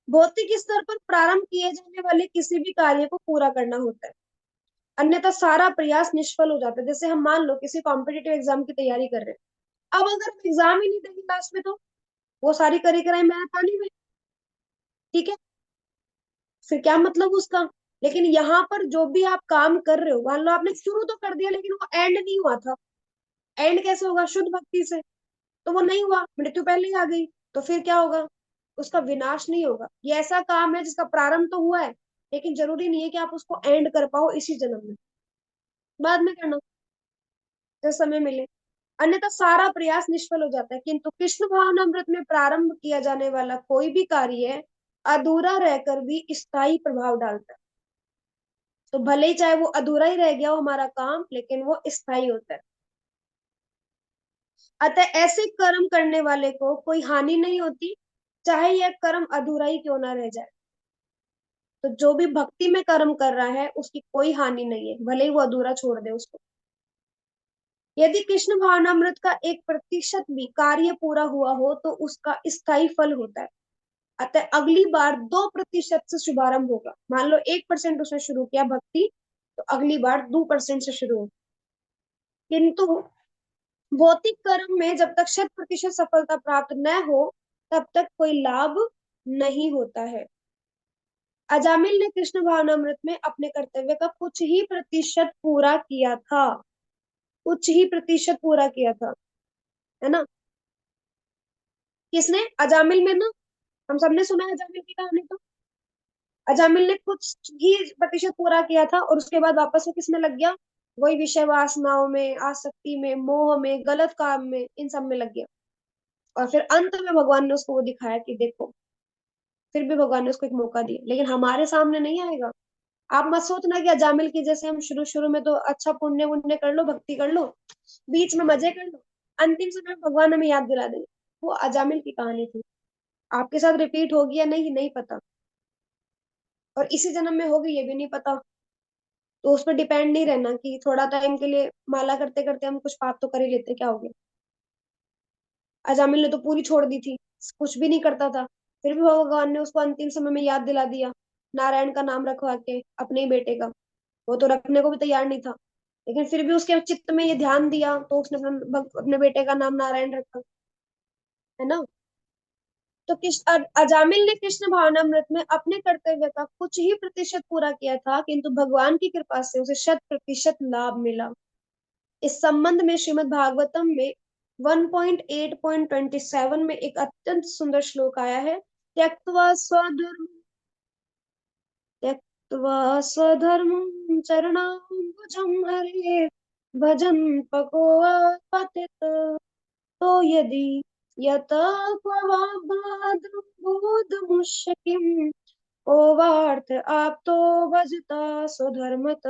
भौतिक स्तर पर प्रारंभ किए जाने वाले किसी भी कार्य को पूरा करना होता है, अन्यथा सारा प्रयास निष्फल हो जाता है। जैसे हम मान लो किसी कॉम्पिटेटिव एग्जाम की तैयारी कर रहे हैं, अब अगर हम एग्जाम ही नहीं देंगे लास्ट में, तो वो सारी करी कराई मेहनत पानी में, ठीक है, फिर क्या मतलब उसका। लेकिन यहाँ पर जो भी आप काम कर रहे हो, मान लो आपने शुरू तो कर दिया लेकिन वो एंड नहीं हुआ था, एंड कैसे होगा, शुद्ध भक्ति से, तो वो नहीं हुआ, मृत्यु पहले ही आ गई, तो फिर क्या होगा, उसका विनाश नहीं होगा। ये ऐसा काम है जिसका प्रारंभ तो हुआ है, लेकिन जरूरी नहीं है कि आप उसको एंड कर पाओ इसी जन्म में, बाद में करना, जब समय मिले, अन्यथा सारा प्रयास निष्फल हो जाता है। किंतु कृष्ण भावनामृत में प्रारंभ किया जाने वाला कोई भी कार्य अधूरा रहकर भी स्थायी प्रभाव डालता है। तो भले ही चाहे वो अधूरा ही रह गया हो हमारा काम, लेकिन वो स्थायी होता है। अतः ऐसे कर्म करने वाले को कोई हानि नहीं होती, चाहे यह कर्म अधूरा ही क्यों ना रह जाए। तो जो भी भक्ति में कर्म कर रहा है उसकी कोई हानि नहीं है, भले ही वो अधूरा छोड़ दे उसको। यदि कृष्ण भावनामृत का 1% भी कार्य पूरा हुआ हो तो उसका स्थायी फल होता है। अतः अगली बार 2% से शुभारंभ होगा। मान लो 1% उसने शुरू किया भक्ति, तो अगली बार 2% से शुरू होगा। किंतु भौतिक कर्म में जब तक 100% सफलता प्राप्त न हो, तब तक कोई लाभ नहीं होता है। अजामिल ने कृष्ण भावनामृत में अपने कर्तव्य का कुछ ही प्रतिशत पूरा किया था, कुछ ही प्रतिशत पूरा किया था, है ना। किसने, अजामिल में ना, हम सबने सुना है अजामिल की कहानी तो। अजामिल ने कुछ ही प्रतिशत पूरा किया था, और उसके बाद वापस वो किसमें लग गया, वही विषय वासनाओं में, आसक्ति में, मोह में, गलत काम में, इन सब में लग गया। और फिर अंत में भगवान ने उसको वो दिखाया कि देखो, फिर भी भगवान ने उसको एक मौका दिया, लेकिन हमारे सामने नहीं आएगा। आप मत सोचना कि अजामिल की जैसे हम शुरू शुरू में तो अच्छा पुण्य पुण्य कर लो, भक्ति कर लो, बीच में मजे कर लो, अंतिम समय में भगवान हमें याद दिला देंगे। वो अजामिल की कहानी थी, आपके साथ रिपीट होगी या नहीं, नहीं पता, और इसी जन्म में होगी ये भी नहीं पता। तो उस पर डिपेंड नहीं रहना कि थोड़ा टाइम के लिए माला करते करते हम कुछ पाप तो कर ही लेते, क्या हो गया। अजामिल ने तो पूरी छोड़ दी थी, कुछ भी नहीं करता था, फिर भी भगवान ने उसको अंतिम समय में याद दिला दिया, नारायण का नाम रखवा के अपने ही बेटे का। वो तो रखने को भी तैयार नहीं था, लेकिन फिर भी उसके चित्त में ये ध्यान दिया, तो उसने अपने बेटे का नाम नारायण रखा, है ना। तो अजामिल ने कृष्ण भावनामृत में अपने कर्तव्य का कुछ ही प्रतिशत पूरा किया था, किंतु भगवान की कृपा से उसे 100% लाभ मिला। इस संबंध में श्रीमद् भागवतम में 1.8.27 में एक अत्यंत सुंदर श्लोक आया है। त्यक्त्वा स्वधर्मं चरणाम्बुजं हरे, भजन पको पतित, तो यदि यत क्ववाग्मुष्यकिम्, को वार्थ आप तो भजता स्वधर्मत।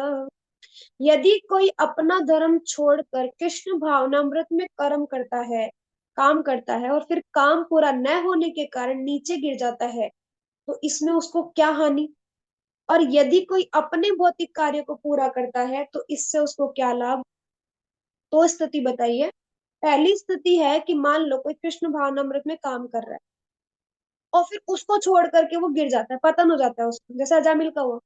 यदि कोई अपना धर्म छोड़कर कृष्ण भावनामृत में कर्म करता है, काम करता है, और फिर काम पूरा न होने के कारण नीचे गिर जाता है, तो इसमें उसको क्या हानि। और यदि कोई अपने भौतिक कार्य को पूरा करता है तो इससे उसको क्या लाभ। तो स्थिति बताइए। पहली स्थिति है कि मान लो कोई कृष्ण भावनामृत में काम कर रहा है, और फिर उसको छोड़ करके वो गिर जाता है, पतन हो जाता है उसको, जैसे अजामिल का हुआ।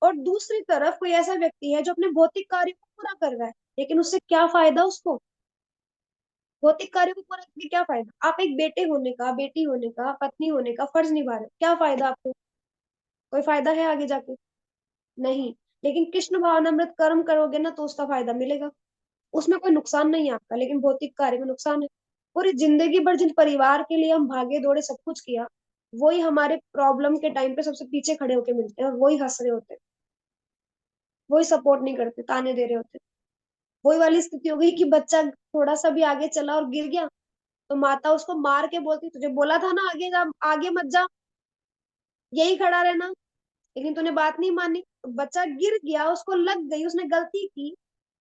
और दूसरी तरफ कोई ऐसा व्यक्ति है जो अपने भौतिक कार्य को पूरा कर रहा है, लेकिन उससे क्या फायदा उसको, भौतिक कार्य को पूरा करके क्या फायदा। आप एक बेटे होने का, बेटी होने का, पत्नी होने का फर्ज निभा रहे हो, क्या फायदा आपको, कोई फायदा है आगे जाके, नहीं। लेकिन कृष्ण भावनामृत कर्म करोगे ना तो उसका फायदा मिलेगा, उसमें कोई नुकसान नहीं है आपका, लेकिन भौतिक कार्य में नुकसान है। पूरी जिंदगी भर जिन परिवार के लिए हम भागे दौड़े सब कुछ किया, वही हमारे प्रॉब्लम के टाइम पे सबसे पीछे खड़े होके मिलते हैं, और वही हंस रहे होते हैं, वही सपोर्ट नहीं करते, ताने दे रहे होते। वही वाली स्थिति हो गई कि बच्चा थोड़ा सा भी आगे चला और गिर गया, तो माता उसको मार के बोलती, तुझे बोला था ना आगे जा, आगे मत जा, यही खड़ा रहना, लेकिन तूने बात नहीं मानी। तो बच्चा गिर गया, उसको लग गई, उसने गलती की,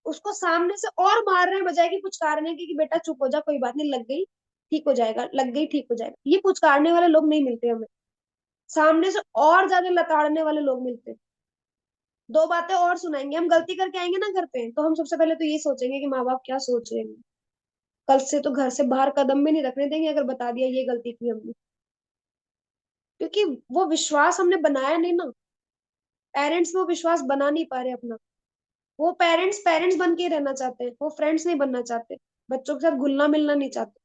उसको सामने से और मार रहे हैं बजाय कि पुचकारने की कि बेटा चुप हो जा, कोई बात नहीं, लग गई। ठीक हो जाएगा, लग गई ठीक हो जाएगा, ये पुचकारने वाले लोग नहीं मिलते हमें, सामने से और ज्यादा लताड़ने वाले लोग मिलते हैं। दो बातें और सुनाएंगे, हम गलती करके आएंगे ना घर पे, तो हम सबसे पहले तो ये सोचेंगे कि माँ बाप क्या सोच रहे हैं, कल से तो घर से बाहर कदम भी नहीं रखने देंगे अगर बता दिया ये गलती की हमने। क्योंकि वो विश्वास हमने बनाया नहीं ना, पेरेंट्स वो विश्वास बना नहीं पा रहे अपना। वो पेरेंट्स पेरेंट्स बन के ही रहना चाहते हैं, वो फ्रेंड्स नहीं बनना चाहते, बच्चों के साथ घुलना मिलना नहीं चाहते,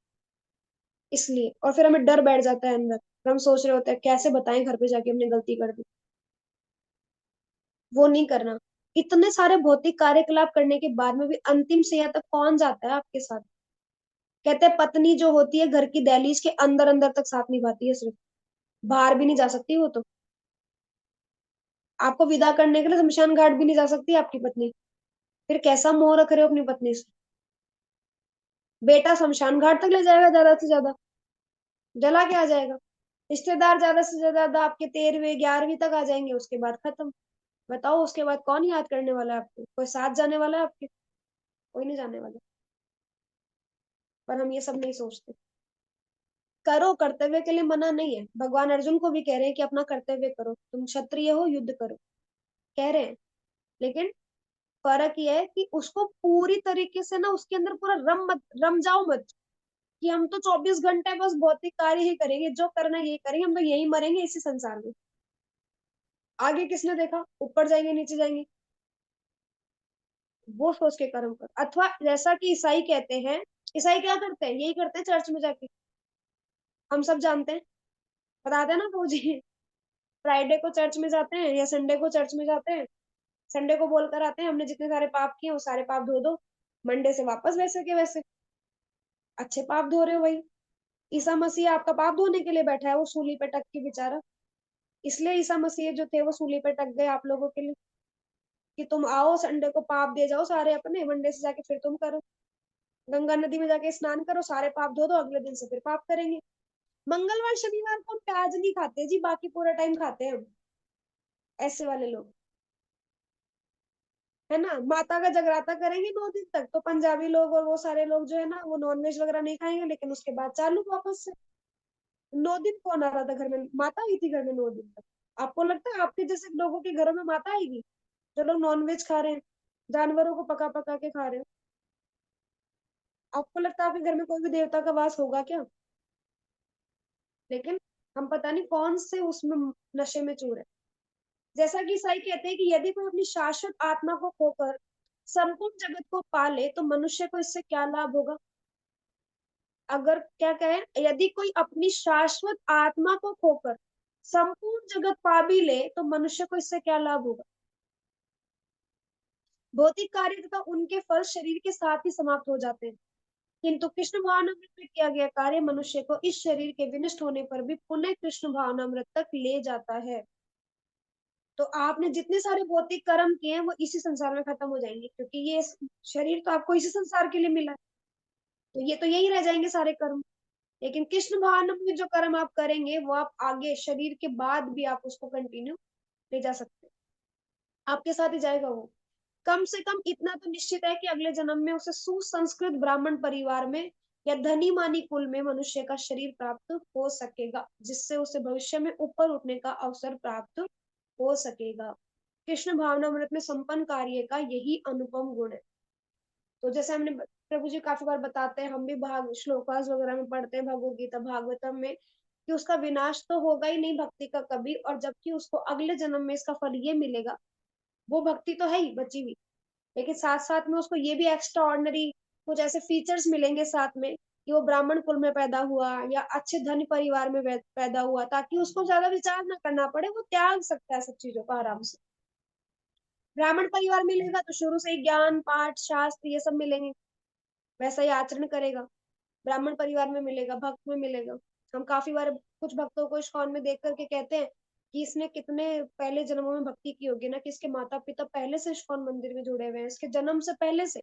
इसलिए। और फिर हमें डर बैठ जाता है अंदर, फिर हम सोच रहे होते हैं कैसे बताएं घर पे जाके हमने गलती कर दी। वो नहीं करना। इतने सारे भौतिक कार्यकलाप करने के बाद में भी अंतिम क्रिया तक कौन जाता है आपके साथ? कहते हैं पत्नी जो होती है घर की दहलीज के अंदर अंदर तक साथ निभाती है सिर्फ, बाहर भी नहीं जा सकती वो तो। आपको विदा करने के लिए शमशान घाट भी नहीं जा सकती आपकी पत्नी, फिर कैसा मोह रख रहे हो अपनी पत्नी से? बेटा शमशान घाट तक ले जाएगा ज्यादा से ज्यादा, जला के आ जाएगा। रिश्तेदार ज्यादा से ज्यादा आपके 13वीं 11वीं तक आ जाएंगे, उसके बाद खत्म। बताओ उसके बाद कौन याद करने वाला है आपको? कोई साथ जाने वाला है आपके? कोई नहीं जाने वाला। पर हम ये सब नहीं सोचते। करो, कर्तव्य के लिए मना नहीं है, भगवान अर्जुन को भी कह रहे हैं कि अपना कर्तव्य करो, तुम क्षत्रिय हो युद्ध करो, कह रहे हैं। लेकिन फर्क यह है कि उसको पूरी तरीके से ना उसके अंदर पूरा रम जाओ मत, कि हम तो 24 घंटे बस भौतिक कार्य ही करेंगे, जो करना है यही करेंगे, हम तो यही मरेंगे इसी संसार में, आगे किसने देखा ऊपर जाएंगे नीचे जाएंगे। वो सोच के कर्म कर। अथवा जैसा कि ईसाई कहते हैं, ईसाई क्या करते हैं, यही करते हैं चर्च में जाके, हम सब जानते हैं, बताते हैं ना फौजी। फ्राइडे को चर्च में जाते हैं या संडे को चर्च में जाते हैं, संडे को बोलकर आते हैं हमने जितने सारे पाप किए वो सारे पाप धो दो, मंडे से वापस वैसे के वैसे। अच्छे पाप धो रहे हो भाई, ईसा मसीह आपका पाप धोने के लिए बैठा है, वो सूली पे टक के बेचारा। इसलिए ईसा मसीह जो थे वो सूली पे टक गए आप लोगों के लिए, कि तुम आओ संडे को पाप दे जाओ सारे अपने, मंडे से जाके फिर तुम करो, गंगा नदी में जाके स्नान करो, सारे पाप धो दो, अगले दिन से फिर पाप करेंगे। मंगलवार शनिवार को हम प्याज नहीं खाते जी, बाकी पूरा टाइम खाते हैं हम, ऐसे वाले लोग, है ना। माता का जगराता करेंगे 9 दिन तक, तो पंजाबी लोग और वो सारे लोग जो है ना वो नॉनवेज वगैरह नहीं खाएंगे, लेकिन उसके बाद चालू वापस से। 9 दिन कौन आ रहा था घर में? माता आई थी घर में 9 दिन तक। आपको लगता है आपके जैसे लोगों के घरों में माता आएगी जो लोग नॉनवेज खा रहे हैं, जानवरों को पका पका के खा रहे हैं? आपको लगता है आपके घर में कोई भी देवता का वास होगा क्या? लेकिन हम पता नहीं कौन से उसमें नशे में चूर है। जैसा कि ईसाई कहते हैं कि यदि कोई अपनी शाश्वत आत्मा को खोकर संपूर्ण जगत को पाले तो मनुष्य को इससे क्या लाभ होगा? अगर क्या कहें, यदि कोई अपनी शाश्वत आत्मा को खोकर संपूर्ण जगत पा भी ले तो मनुष्य को इससे क्या लाभ होगा? भौतिक कार्य तथा उनके फल शरीर के साथ ही समाप्त हो जाते हैं, किंतु कृष्ण भावनामृत में किया गया कार्य मनुष्य को इस शरीर के विनष्ट होने पर भी पुनः कृष्ण भावनामृत तक ले जाता है। तो आपने जितने सारे भौतिक कर्म किए हैं वो इसी संसार में खत्म हो जाएंगे, क्योंकि ये शरीर तो आपको इसी संसार के लिए मिला है, तो ये तो यही रह जाएंगे सारे कर्म। लेकिन कृष्ण भावना में जो कर्म आप करेंगे वो आप आगे शरीर के बाद भी आप उसको कंटिन्यू ले जा सकते हैं, आपके साथ ही जाएगा वो। कम से कम इतना तो निश्चित है कि अगले जन्म में उसे सुसंस्कृत ब्राह्मण परिवार में या धनी मानी कुल में मनुष्य का शरीर प्राप्त हो सकेगा, जिससे उसे भविष्य में ऊपर उठने का अवसर प्राप्त हो सकेगा। कृष्ण भावनामृत में संपन्न कार्य का यही अनुपम गुण है। तो जैसे हमने प्रभु जी काफी बार बताते हैं, हम भी भाग श्लोकास वगैरह में पढ़ते हैं भगवत गीता भागवतम में, कि उसका विनाश तो होगा ही नहीं भक्ति का कभी, और जबकि उसको अगले जन्म में इसका फल ये मिलेगा। वो भक्ति तो है ही बची हुई, लेकिन साथ साथ में उसको ये भी एक्स्ट्रा ऑर्डिनरी कुछ ऐसे फीचर्स मिलेंगे साथ में, कि वो ब्राह्मण कुल में पैदा हुआ या अच्छे धनी परिवार में पैदा हुआ, ताकि उसको ज्यादा विचार ना करना पड़े, वो त्याग सकता है सब चीजों को आराम से। ब्राह्मण परिवार मिलेगा तो शुरू से ही ज्ञान पाठ शास्त्र ये सब मिलेंगे, वैसा ही आचरण करेगा। ब्राह्मण परिवार में मिलेगा, भक्त में मिलेगा। हम काफी बार कुछ भक्तों को इस्कॉन में देख करके कहते हैं कि इसने कितने पहले जन्मों में भक्ति की होगी ना, कि इसके माता पिता पहले से इस्कॉन मंदिर में जुड़े हुए हैं, इसके जन्म से पहले से,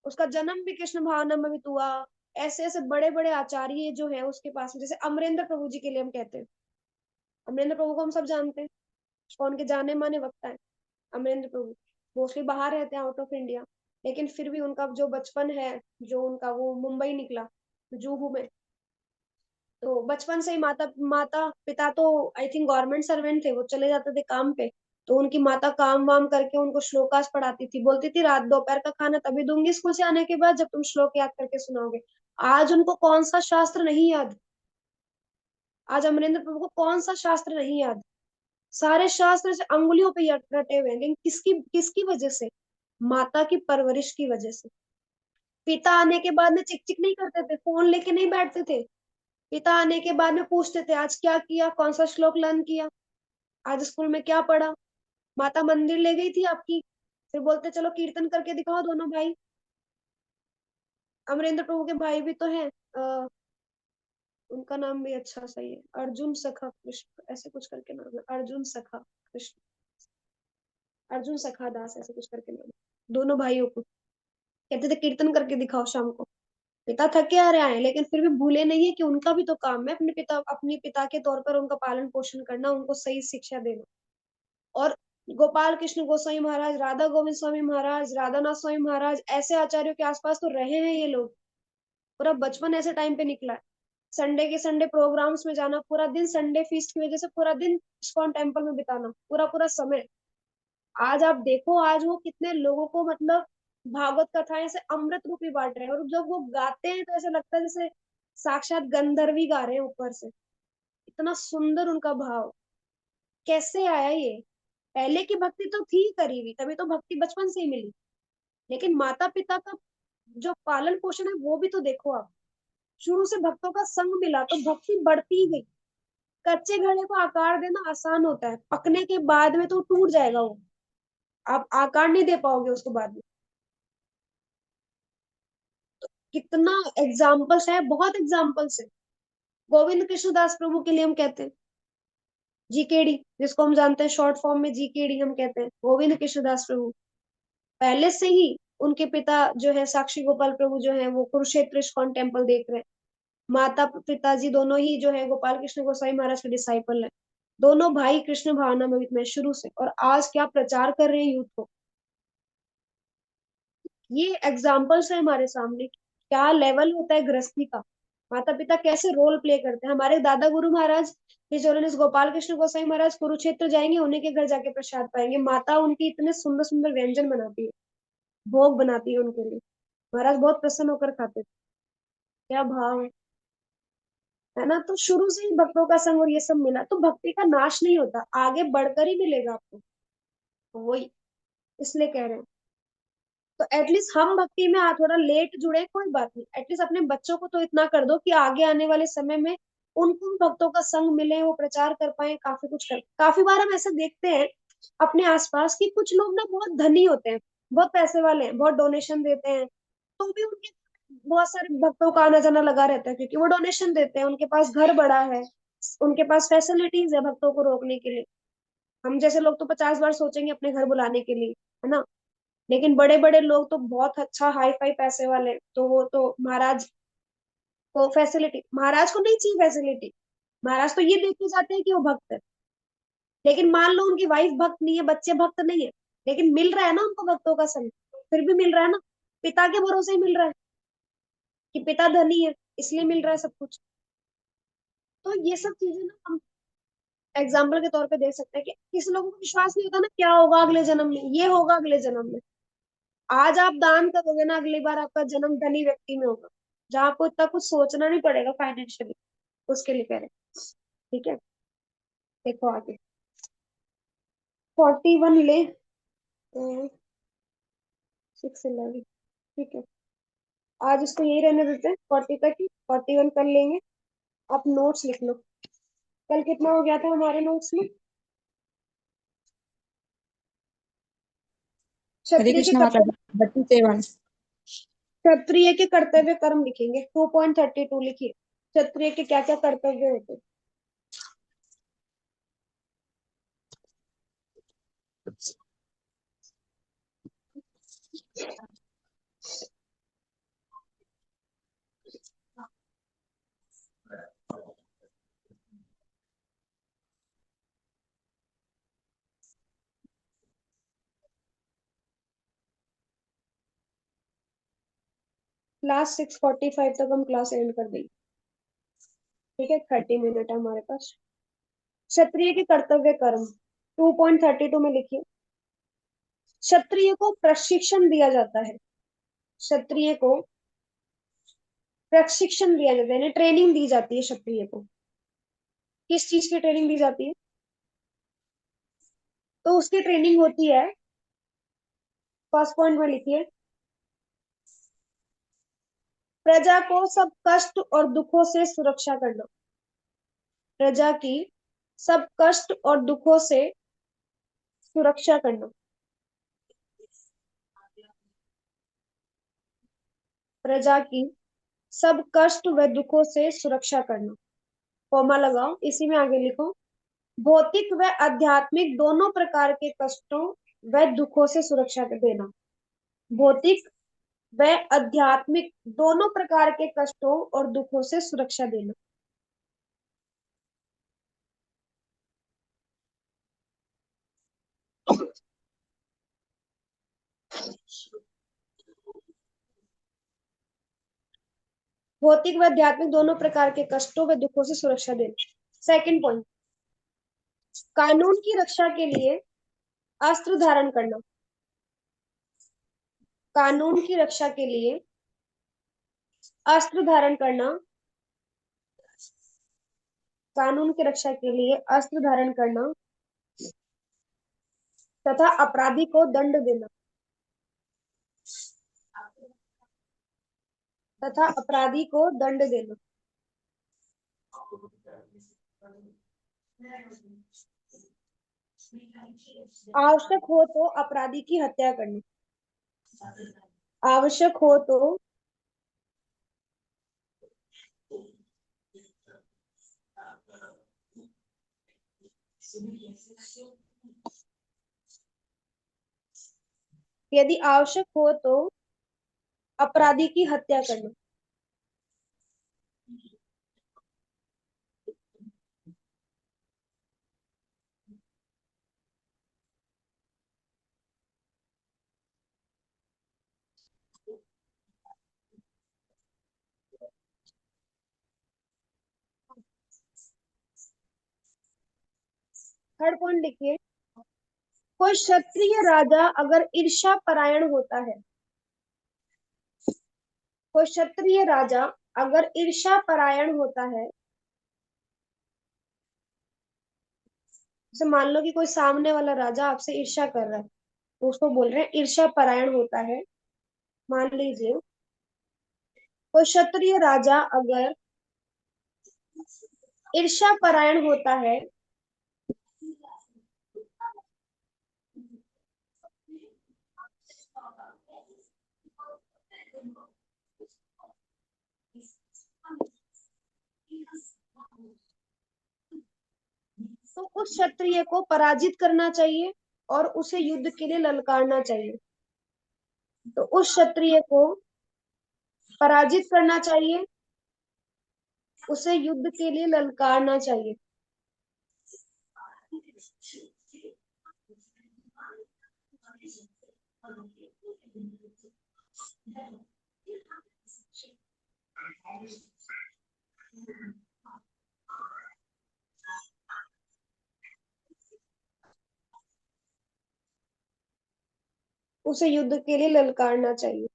उसका जन्म भी कृष्ण भावनामृत हुआ। ऐसे ऐसे बड़े बड़े आचार्य जो है उसके पास में, जैसे अमरेंद्र प्रभु जी के लिए हम कहते हैं, अमरेंद्र प्रभु को हम सब जानते हैं, इस्कॉन के जाने माने वक्ता है अमरेंद्र प्रभु। मोस्टली बाहर रहते हैं आउट ऑफ इंडिया, लेकिन फिर भी उनका जो बचपन है, जो उनका वो मुंबई निकला, जुहू में, तो बचपन से ही माता माता पिता तो आई थिंक गवर्नमेंट सर्वेंट थे, वो चले जाते थे काम पे। तो उनकी माता काम वाम करके उनको श्लोकास पढ़ाती थी, बोलती थी रात दोपहर का खाना तभी दूंगी स्कूल से आने के बाद जब तुम श्लोक याद करके सुनाओगे। आज उनको कौन सा शास्त्र नहीं याद? आज अमरेंद्र प्रभु को कौन सा शास्त्र नहीं याद? सारे शास्त्र से अंगुलियों पे रटे हुए हैं, लेकिन किसकी किसकी वजह से? माता की परवरिश की वजह से। पिता आने के बाद में चिक चिक नहीं करते थे, फोन लेके नहीं बैठते थे। पिता आने के बाद में पूछते थे आज क्या किया, कौन सा श्लोक लर्न किया, आज स्कूल में क्या पढ़ा। माता मंदिर ले गई थी आपकी, फिर बोलते चलो कीर्तन करके दिखाओ दोनों भाई। अमरेंद्र प्रभु के भाई भी तो हैं, उनका नाम भी अच्छा सही है, अर्जुन सखा कृष्ण ऐसे कुछ करके नाम है, अर्जुन सखा कृष्ण, अर्जुन सखा दास ऐसे कुछ करके नाम है दोनों भाइयों को। कहते थे कीर्तन करके दिखाओ शाम को। पिता थके आ रहे आए लेकिन फिर भी भूले नहीं है कि उनका भी तो काम है अपने पिता के तौर पर उनका पालन पोषण करना, उनको सही शिक्षा देना। और गोपाल कृष्ण गोस्वामी महाराज, राधा गोविंद स्वामी महाराज, राधानाथ स्वामी महाराज, ऐसे आचार्यों के आसपास तो रहे हैं ये लोग। पूरा बचपन ऐसे टाइम पे निकला है। संडे के संडे प्रोग्राम्स में जाना, पूरा दिन संडे फीस्ट की वजह से पूरा दिन इस्कॉन टेम्पल में बिताना, पूरा पूरा समय। आज आप देखो आज वो कितने लोगों को मतलब भागवत कथाएं से अमृत रूपी बांट रहे हैं, और जब वो गाते हैं तो ऐसा लगता है जैसे साक्षात गंधर्व ही गा रहे हैं ऊपर से। इतना सुंदर उनका भाव। कैसे आया ये? पहले की भक्ति तो थी करी हुई, तभी तो भक्ति बचपन से ही मिली। लेकिन माता पिता का जो पालन पोषण है वो भी तो देखो आप। शुरू से भक्तों का संग मिला तो भक्ति बढ़ती ही गई। कच्चे घड़े को आकार देना आसान होता है, पकने के बाद में तो टूट जाएगा वो, आप आकार नहीं दे पाओगे उसको बाद में। कितना एग्जाम्पल्स है, बहुत एग्जाम्पल्स है। गोविंद कृष्णदास प्रभु के लिए हम कहते हैं जीकेडी, जिसको हम जानते हैं शॉर्ट फॉर्म में जीकेडी हम कहते हैं, गोविंद कृष्णदास प्रभु। पहले से ही उनके पिता जो है साक्षी गोपाल प्रभु जो है वो कुरुक्षेत्र इस्कॉन टेम्पल देख रहे हैं। माता पिताजी दोनों ही जो है गोपाल कृष्ण गोसाई महाराज के डिसाइपल है। दोनों भाई कृष्ण भावना में शुरू से, और आज क्या प्रचार कर रहे हैं यूथ को। ये एग्जाम्पल्स है हमारे सामने, क्या लेवल होता है गृहस्थी का। माता पिता कैसे रोल प्ले करते हैं। हमारे दादा गुरु महाराज हिज ऑनरेस गोपाल कृष्ण गोसाई महाराज कुरुक्षेत्र जाएंगे, उन्हीं के घर जाके प्रसाद पाएंगे। माता उनकी इतने सुंदर सुंदर व्यंजन बनाती है, भोग बनाती है उनके लिए। महाराज बहुत प्रसन्न होकर खाते थे। क्या भाव है ना। तो शुरू से ही भक्तों का संग और ये सब मिला तो भक्ति का नाश नहीं होता, आगे बढ़कर ही मिलेगा आपको। वही इसलिए कह रहे हैं। तो एटलीस्ट हम भक्ति में थोड़ा लेट जुड़े कोई बात नहीं, एटलीस्ट अपने बच्चों को तो इतना कर दो कि आगे आने वाले समय में उनको भी भक्तों का संग मिले, वो प्रचार कर पाए, काफी कुछ कर। काफी बार हम ऐसे देखते हैं अपने आसपास कि कुछ लोग ना बहुत धनी होते हैं, बहुत पैसे वाले हैं, बहुत डोनेशन देते हैं, तो भी उनके बहुत सारे भक्तों का आना जाना लगा रहता है, क्योंकि वो डोनेशन देते हैं, उनके पास घर बड़ा है, उनके पास फैसिलिटीज है भक्तों को रोकने के लिए। हम जैसे लोग तो 50 बार सोचेंगे अपने घर बुलाने के लिए, है ना। लेकिन बड़े बड़े लोग तो बहुत अच्छा हाई फाई पैसे वाले, तो वो तो महाराज को फैसिलिटी, महाराज को नहीं चाहिए फैसिलिटी। महाराज तो ये देख के जाते हैं कि वो भक्त है। लेकिन मान लो उनकी वाइफ भक्त नहीं है, बच्चे भक्त नहीं है, लेकिन मिल रहा है ना उनको भक्तों का संग, फिर भी मिल रहा है ना। पिता के भरोसे ही मिल रहा है कि पिता धनी है, इसलिए मिल रहा है सब कुछ। तो ये सब चीजें ना हम एग्जाम्पल के तौर पे देख सकते हैं कि किसी लोगों को विश्वास नहीं होता ना क्या होगा अगले जन्म में, ये होगा अगले जन्म में। आज आप दान करोगे ना, अगली बार आपका जन्म धनी व्यक्ति में होगा, जहाँ आपको इतना कुछ सोचना नहीं पड़ेगा फाइनेंशियली। उसके लिए कह रहे हैं। ठीक है, देखो आगे। 41 ले, 611। ठीक है, आज इसको यही रहने देते हैं 40 तक ही, 41 कर लेंगे। आप नोट्स लिख लो। कल कितना हो गया था हमारे नोट्स में? हरे क्षत्रिय के कृष्ण माता कर्तव्य, जी 37। क्षत्रिय के कर्तव्य कर्म लिखेंगे, 2.32 लिखिए। क्षत्रिय के क्या क्या कर्तव्य होते हैं। क्लास 6:45 तक हम क्लास एंड कर देंगे। ठीक है, 30 मिनट है हमारे पास। क्षत्रिय के कर्तव्य कर्म 2.32 में लिखिए। क्षत्रिय को प्रशिक्षण दिया जाता है। क्षत्रिय को प्रशिक्षण दिया जाता है, यानी ट्रेनिंग दी जाती है क्षत्रिय को। किस चीज की ट्रेनिंग दी जाती है? तो उसकी ट्रेनिंग होती है, फर्स्ट पॉइंट में लिखिए, प्रजा को सब कष्ट और दुखों से सुरक्षा करना। प्रजा की सब कष्ट और दुखों से सुरक्षा करना। प्रजा की सब कष्ट व दुखों से सुरक्षा करना। कॉमा लगाओ, इसी में आगे लिखो, भौतिक व आध्यात्मिक दोनों प्रकार के कष्टों व दुखों से सुरक्षा देना। भौतिक व आध्यात्मिक दोनों प्रकार के कष्टों और दुखों से सुरक्षा देना। भौतिक व आध्यात्मिक दोनों प्रकार के कष्टों व दुखों से सुरक्षा देना। सेकंड पॉइंट, कानून की रक्षा के लिए अस्त्र धारण करना। कानून की रक्षा के लिए अस्त्र धारण करना। कानून की रक्षा के लिए अस्त्र धारण करना तथा अपराधी को दंड देना। तथा अपराधी को दंड देना। आवश्यक हो तो अपराधी की हत्या करनी। आवश्यक हो तो यदि आवश्यक हो तो अपराधी की हत्या करना। थर्ड पॉइंट लिखिए, कोई क्षत्रिय राजा अगर ईर्ष्या परायण होता है। कोई क्षत्रिय राजा अगर ईर्ष्या परायण होता है, जैसे मान लो कि कोई सामने वाला राजा आपसे ईर्ष्या कर रहा है, तो उसको बोल रहे हैं ईर्ष्या परायण होता है। मान लीजिए कोई क्षत्रिय राजा अगर ईर्ष्या परायण होता है, तो उस क्षत्रिय को पराजित करना चाहिए और उसे युद्ध के लिए ललकारना चाहिए। तो उस क्षत्रिय को पराजित करना चाहिए, उसे युद्ध के लिए ललकारना चाहिए। उसे युद्ध के लिए ललकारना चाहिए।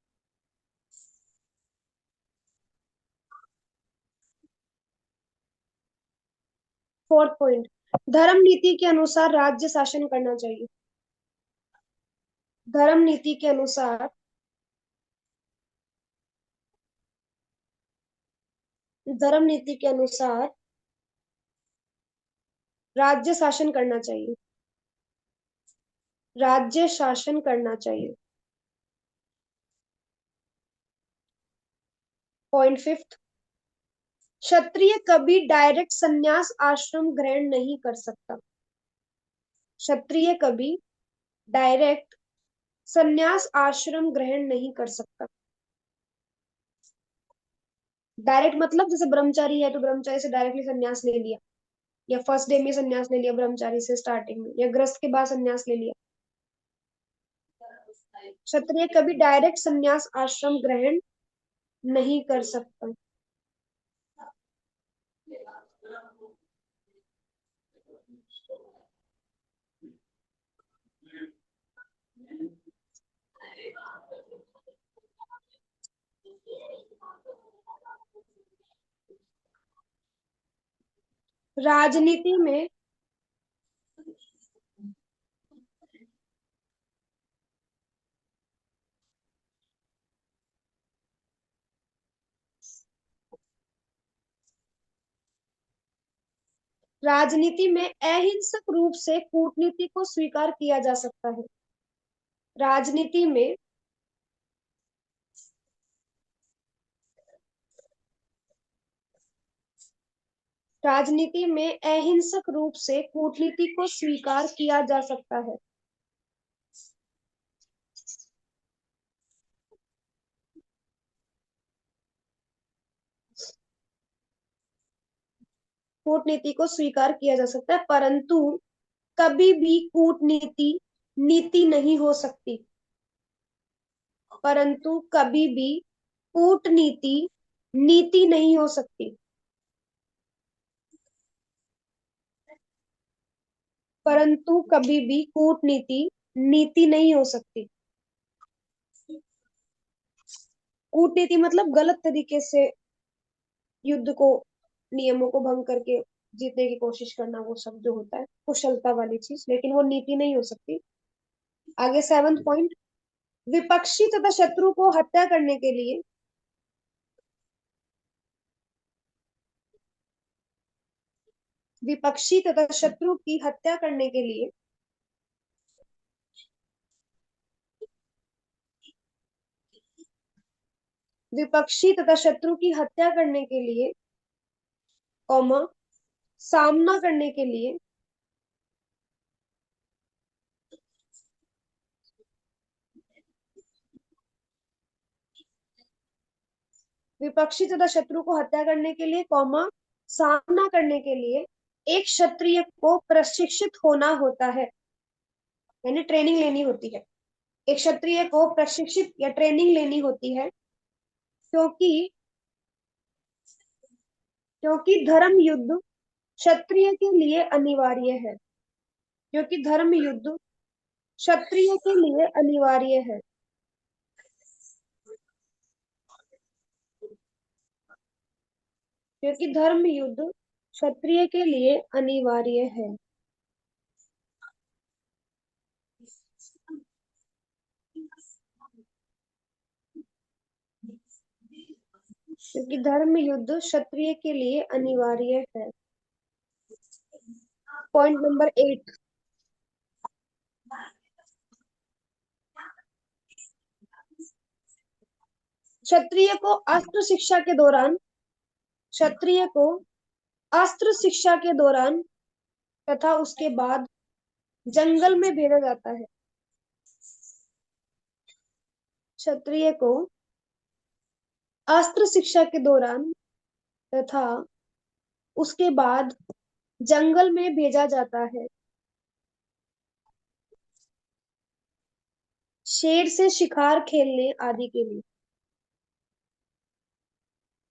फोर्थ पॉइंट, धर्म नीति के अनुसार राज्य शासन करना चाहिए। धर्म नीति के अनुसार धर्म नीति के अनुसार राज्य शासन करना चाहिए। राज्य शासन करना चाहिए। पॉइंट फिफ्थ, क्षत्रिय कभी डायरेक्ट संन्यास आश्रम ग्रहण नहीं कर सकता। क्षत्रिय कभी डायरेक्ट संन्यास आश्रम ग्रहण नहीं कर सकता। डायरेक्ट मतलब जैसे ब्रह्मचारी है तो ब्रह्मचारी से डायरेक्टली संन्यास ले लिया, या फर्स्ट डे में संन्यास ले लिया ब्रह्मचारी से स्टार्टिंग में, या गृहस्थ के बाद संन्यास ले लिया। क्षत्रिय कभी डायरेक्ट संन्यास आश्रम ग्रहण नहीं कर सकता। राजनीति में राजनीति में अहिंसक रूप से कूटनीति को स्वीकार किया जा सकता है। राजनीति में राजनीति में अहिंसक रूप से कूटनीति को स्वीकार किया जा सकता है। कूटनीति को स्वीकार किया जा सकता है, परंतु कभी भी कूटनीति नीति नहीं हो सकती। परंतु कभी भी कूटनीति नीति नहीं हो सकती। परंतु कभी भी कूटनीति नीति नहीं हो सकती। कूटनीति मतलब गलत तरीके से युद्ध को, नियमों को भंग करके जीतने की कोशिश करना, वो सब जो होता है कुशलता वाली चीज, लेकिन वो नीति नहीं हो सकती। आगे 7th पॉइंट, विपक्षी तथा शत्रु को हत्या करने के लिए विपक्षी तथा शत्रु की हत्या करने के लिए विपक्षी तथा शत्रु की हत्या करने के लिए, कॉमा, सामना करने के लिए विपक्षी तथा शत्रु को हत्या करने के लिए, कॉमा, सामना करने के लिए एक क्षत्रिय को प्रशिक्षित होना होता है, यानी ट्रेनिंग लेनी होती है। एक क्षत्रिय को प्रशिक्षित या ट्रेनिंग लेनी होती है, क्योंकि क्योंकि धर्म युद्ध क्षत्रिय के लिए अनिवार्य है। क्योंकि धर्म युद्ध क्षत्रिय के लिए अनिवार्य है। क्योंकि धर्म युद्ध क्षत्रिय के लिए अनिवार्य है। क्योंकि धर्म युद्ध क्षत्रिय के लिए अनिवार्य है। पॉइंट नंबर 8, क्षत्रिय को अस्त्र शिक्षा के दौरान क्षत्रिय को अस्त्र शिक्षा के दौरान तथा उसके बाद जंगल में भेजा जाता है। क्षत्रिय को अस्त्र शिक्षा के दौरान तथा उसके बाद जंगल में भेजा जाता है। शेर से शिकार खेलने आदि के लिए।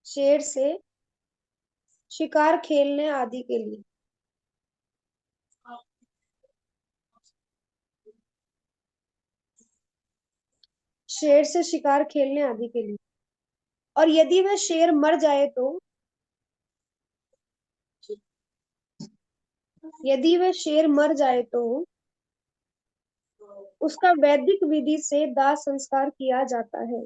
शेर से शिकार खेलने आदि के लिए। शेर से शिकार खेलने आदि के लिए। और यदि वह शेर मर जाए तो यदि वह शेर मर जाए तो उसका वैदिक विधि से दाह संस्कार किया जाता है।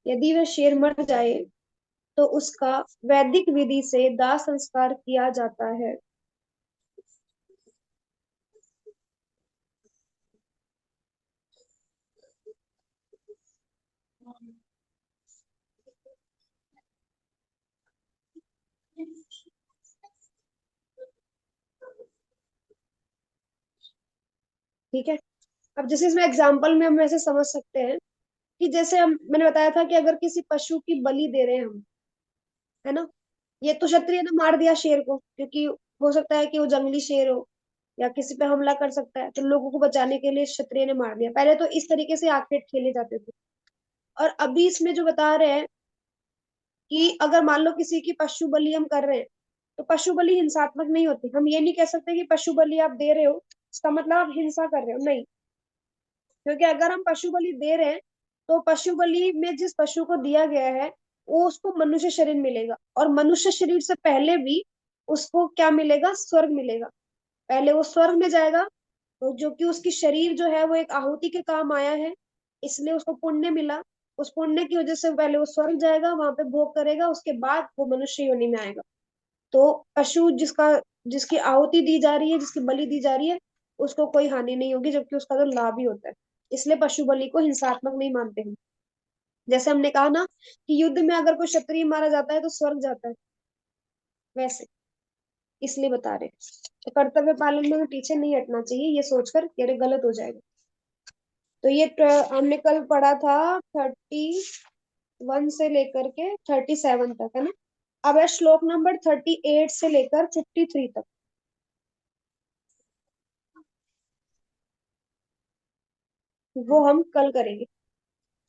यदि वह शेर मर जाए तो उसका वैदिक विधि से दाह संस्कार किया जाता है। ठीक है। अब जैसे इसमें एग्जाम्पल में हम ऐसे समझ सकते हैं कि जैसे हम, मैंने बताया था कि अगर किसी पशु की बलि दे रहे हैं हम, है ना, ये तो क्षत्रिय ने मार दिया शेर को, क्योंकि हो सकता है कि वो जंगली शेर हो या किसी पे हमला कर सकता है, तो लोगों को बचाने के लिए क्षत्रिय ने मार दिया। पहले तो इस तरीके से आखेट खेले जाते थे। और अभी इसमें जो बता रहे हैं कि अगर मान लो किसी की पशु बलि हम कर रहे हैं, तो पशु बलि हिंसात्मक नहीं होती। हम ये नहीं कह सकते कि पशु बलि आप दे रहे हो इसका मतलब आप हिंसा कर रहे हो, नहीं। क्योंकि अगर हम पशु बलि दे रहे हैं तो पशु बलि में जिस पशु को दिया गया है वो उसको मनुष्य शरीर मिलेगा, और मनुष्य शरीर से पहले भी उसको क्या मिलेगा, स्वर्ग मिलेगा। पहले वो स्वर्ग में जाएगा, तो जो कि उसकी शरीर जो है वो एक आहुति के काम आया है, इसलिए उसको पुण्य मिला। उस पुण्य की वजह से पहले वो स्वर्ग जाएगा, वहां पे भोग करेगा, उसके बाद वो मनुष्य योनि में आएगा। तो पशु जिसका, जिसकी आहुति दी जा रही है, जिसकी बलि दी जा रही है, उसको कोई हानि नहीं होगी, जबकि उसका तो लाभ ही होता है। इसलिए पशु बलि को हिंसात्मक नहीं मानते हैं। जैसे हमने कहा ना कि युद्ध में अगर कोई क्षत्रिय मारा जाता है तो स्वर्ग जाता है, वैसे इसलिए बता रहे हैं। तो कर्तव्य पालन में हमें पीछे नहीं हटना चाहिए ये सोचकर कि अरे गलत हो जाएगा। तो ये हमने कल पढ़ा था 31 से लेकर के 37 तक, है ना। अब है श्लोक नंबर 38 से लेकर 53 तक। वो हम कल करेंगे।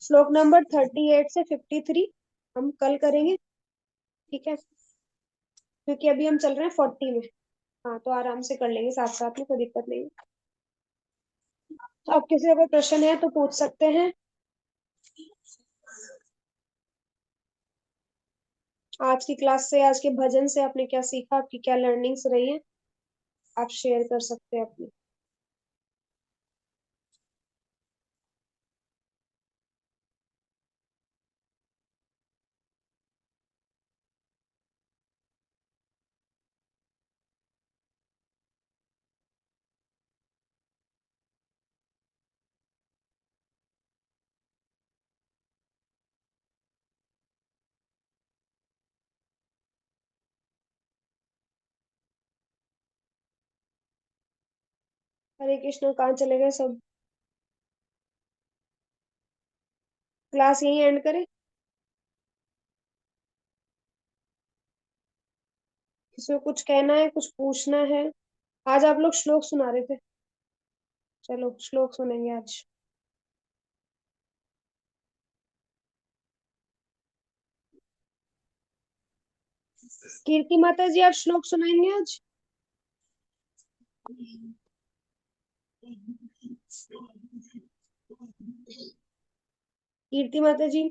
श्लोक नंबर 38 से 53 हम कल करेंगे, ठीक है, क्योंकि अभी हम चल रहे हैं 40 में। हाँ, तो आराम से कर लेंगे साथ साथ में, कोई दिक्कत नहीं है। तो अब किसी का कोई प्रश्न है तो पूछ सकते हैं। आज की क्लास से, आज के भजन से आपने क्या सीखा, आपकी क्या लर्निंग्स रही है, आप शेयर कर सकते हैं अपनी। हरे कृष्ण, कहाँ चले गए सब। क्लास यही एंड करें, किसी को कुछ कहना है, कुछ पूछना है। आज आप लोग श्लोक सुना रहे थे, चलो श्लोक सुनेंगे आज। कीर्ति माता जी, आप श्लोक सुनाएंगे आज। कीर्ति माता जी,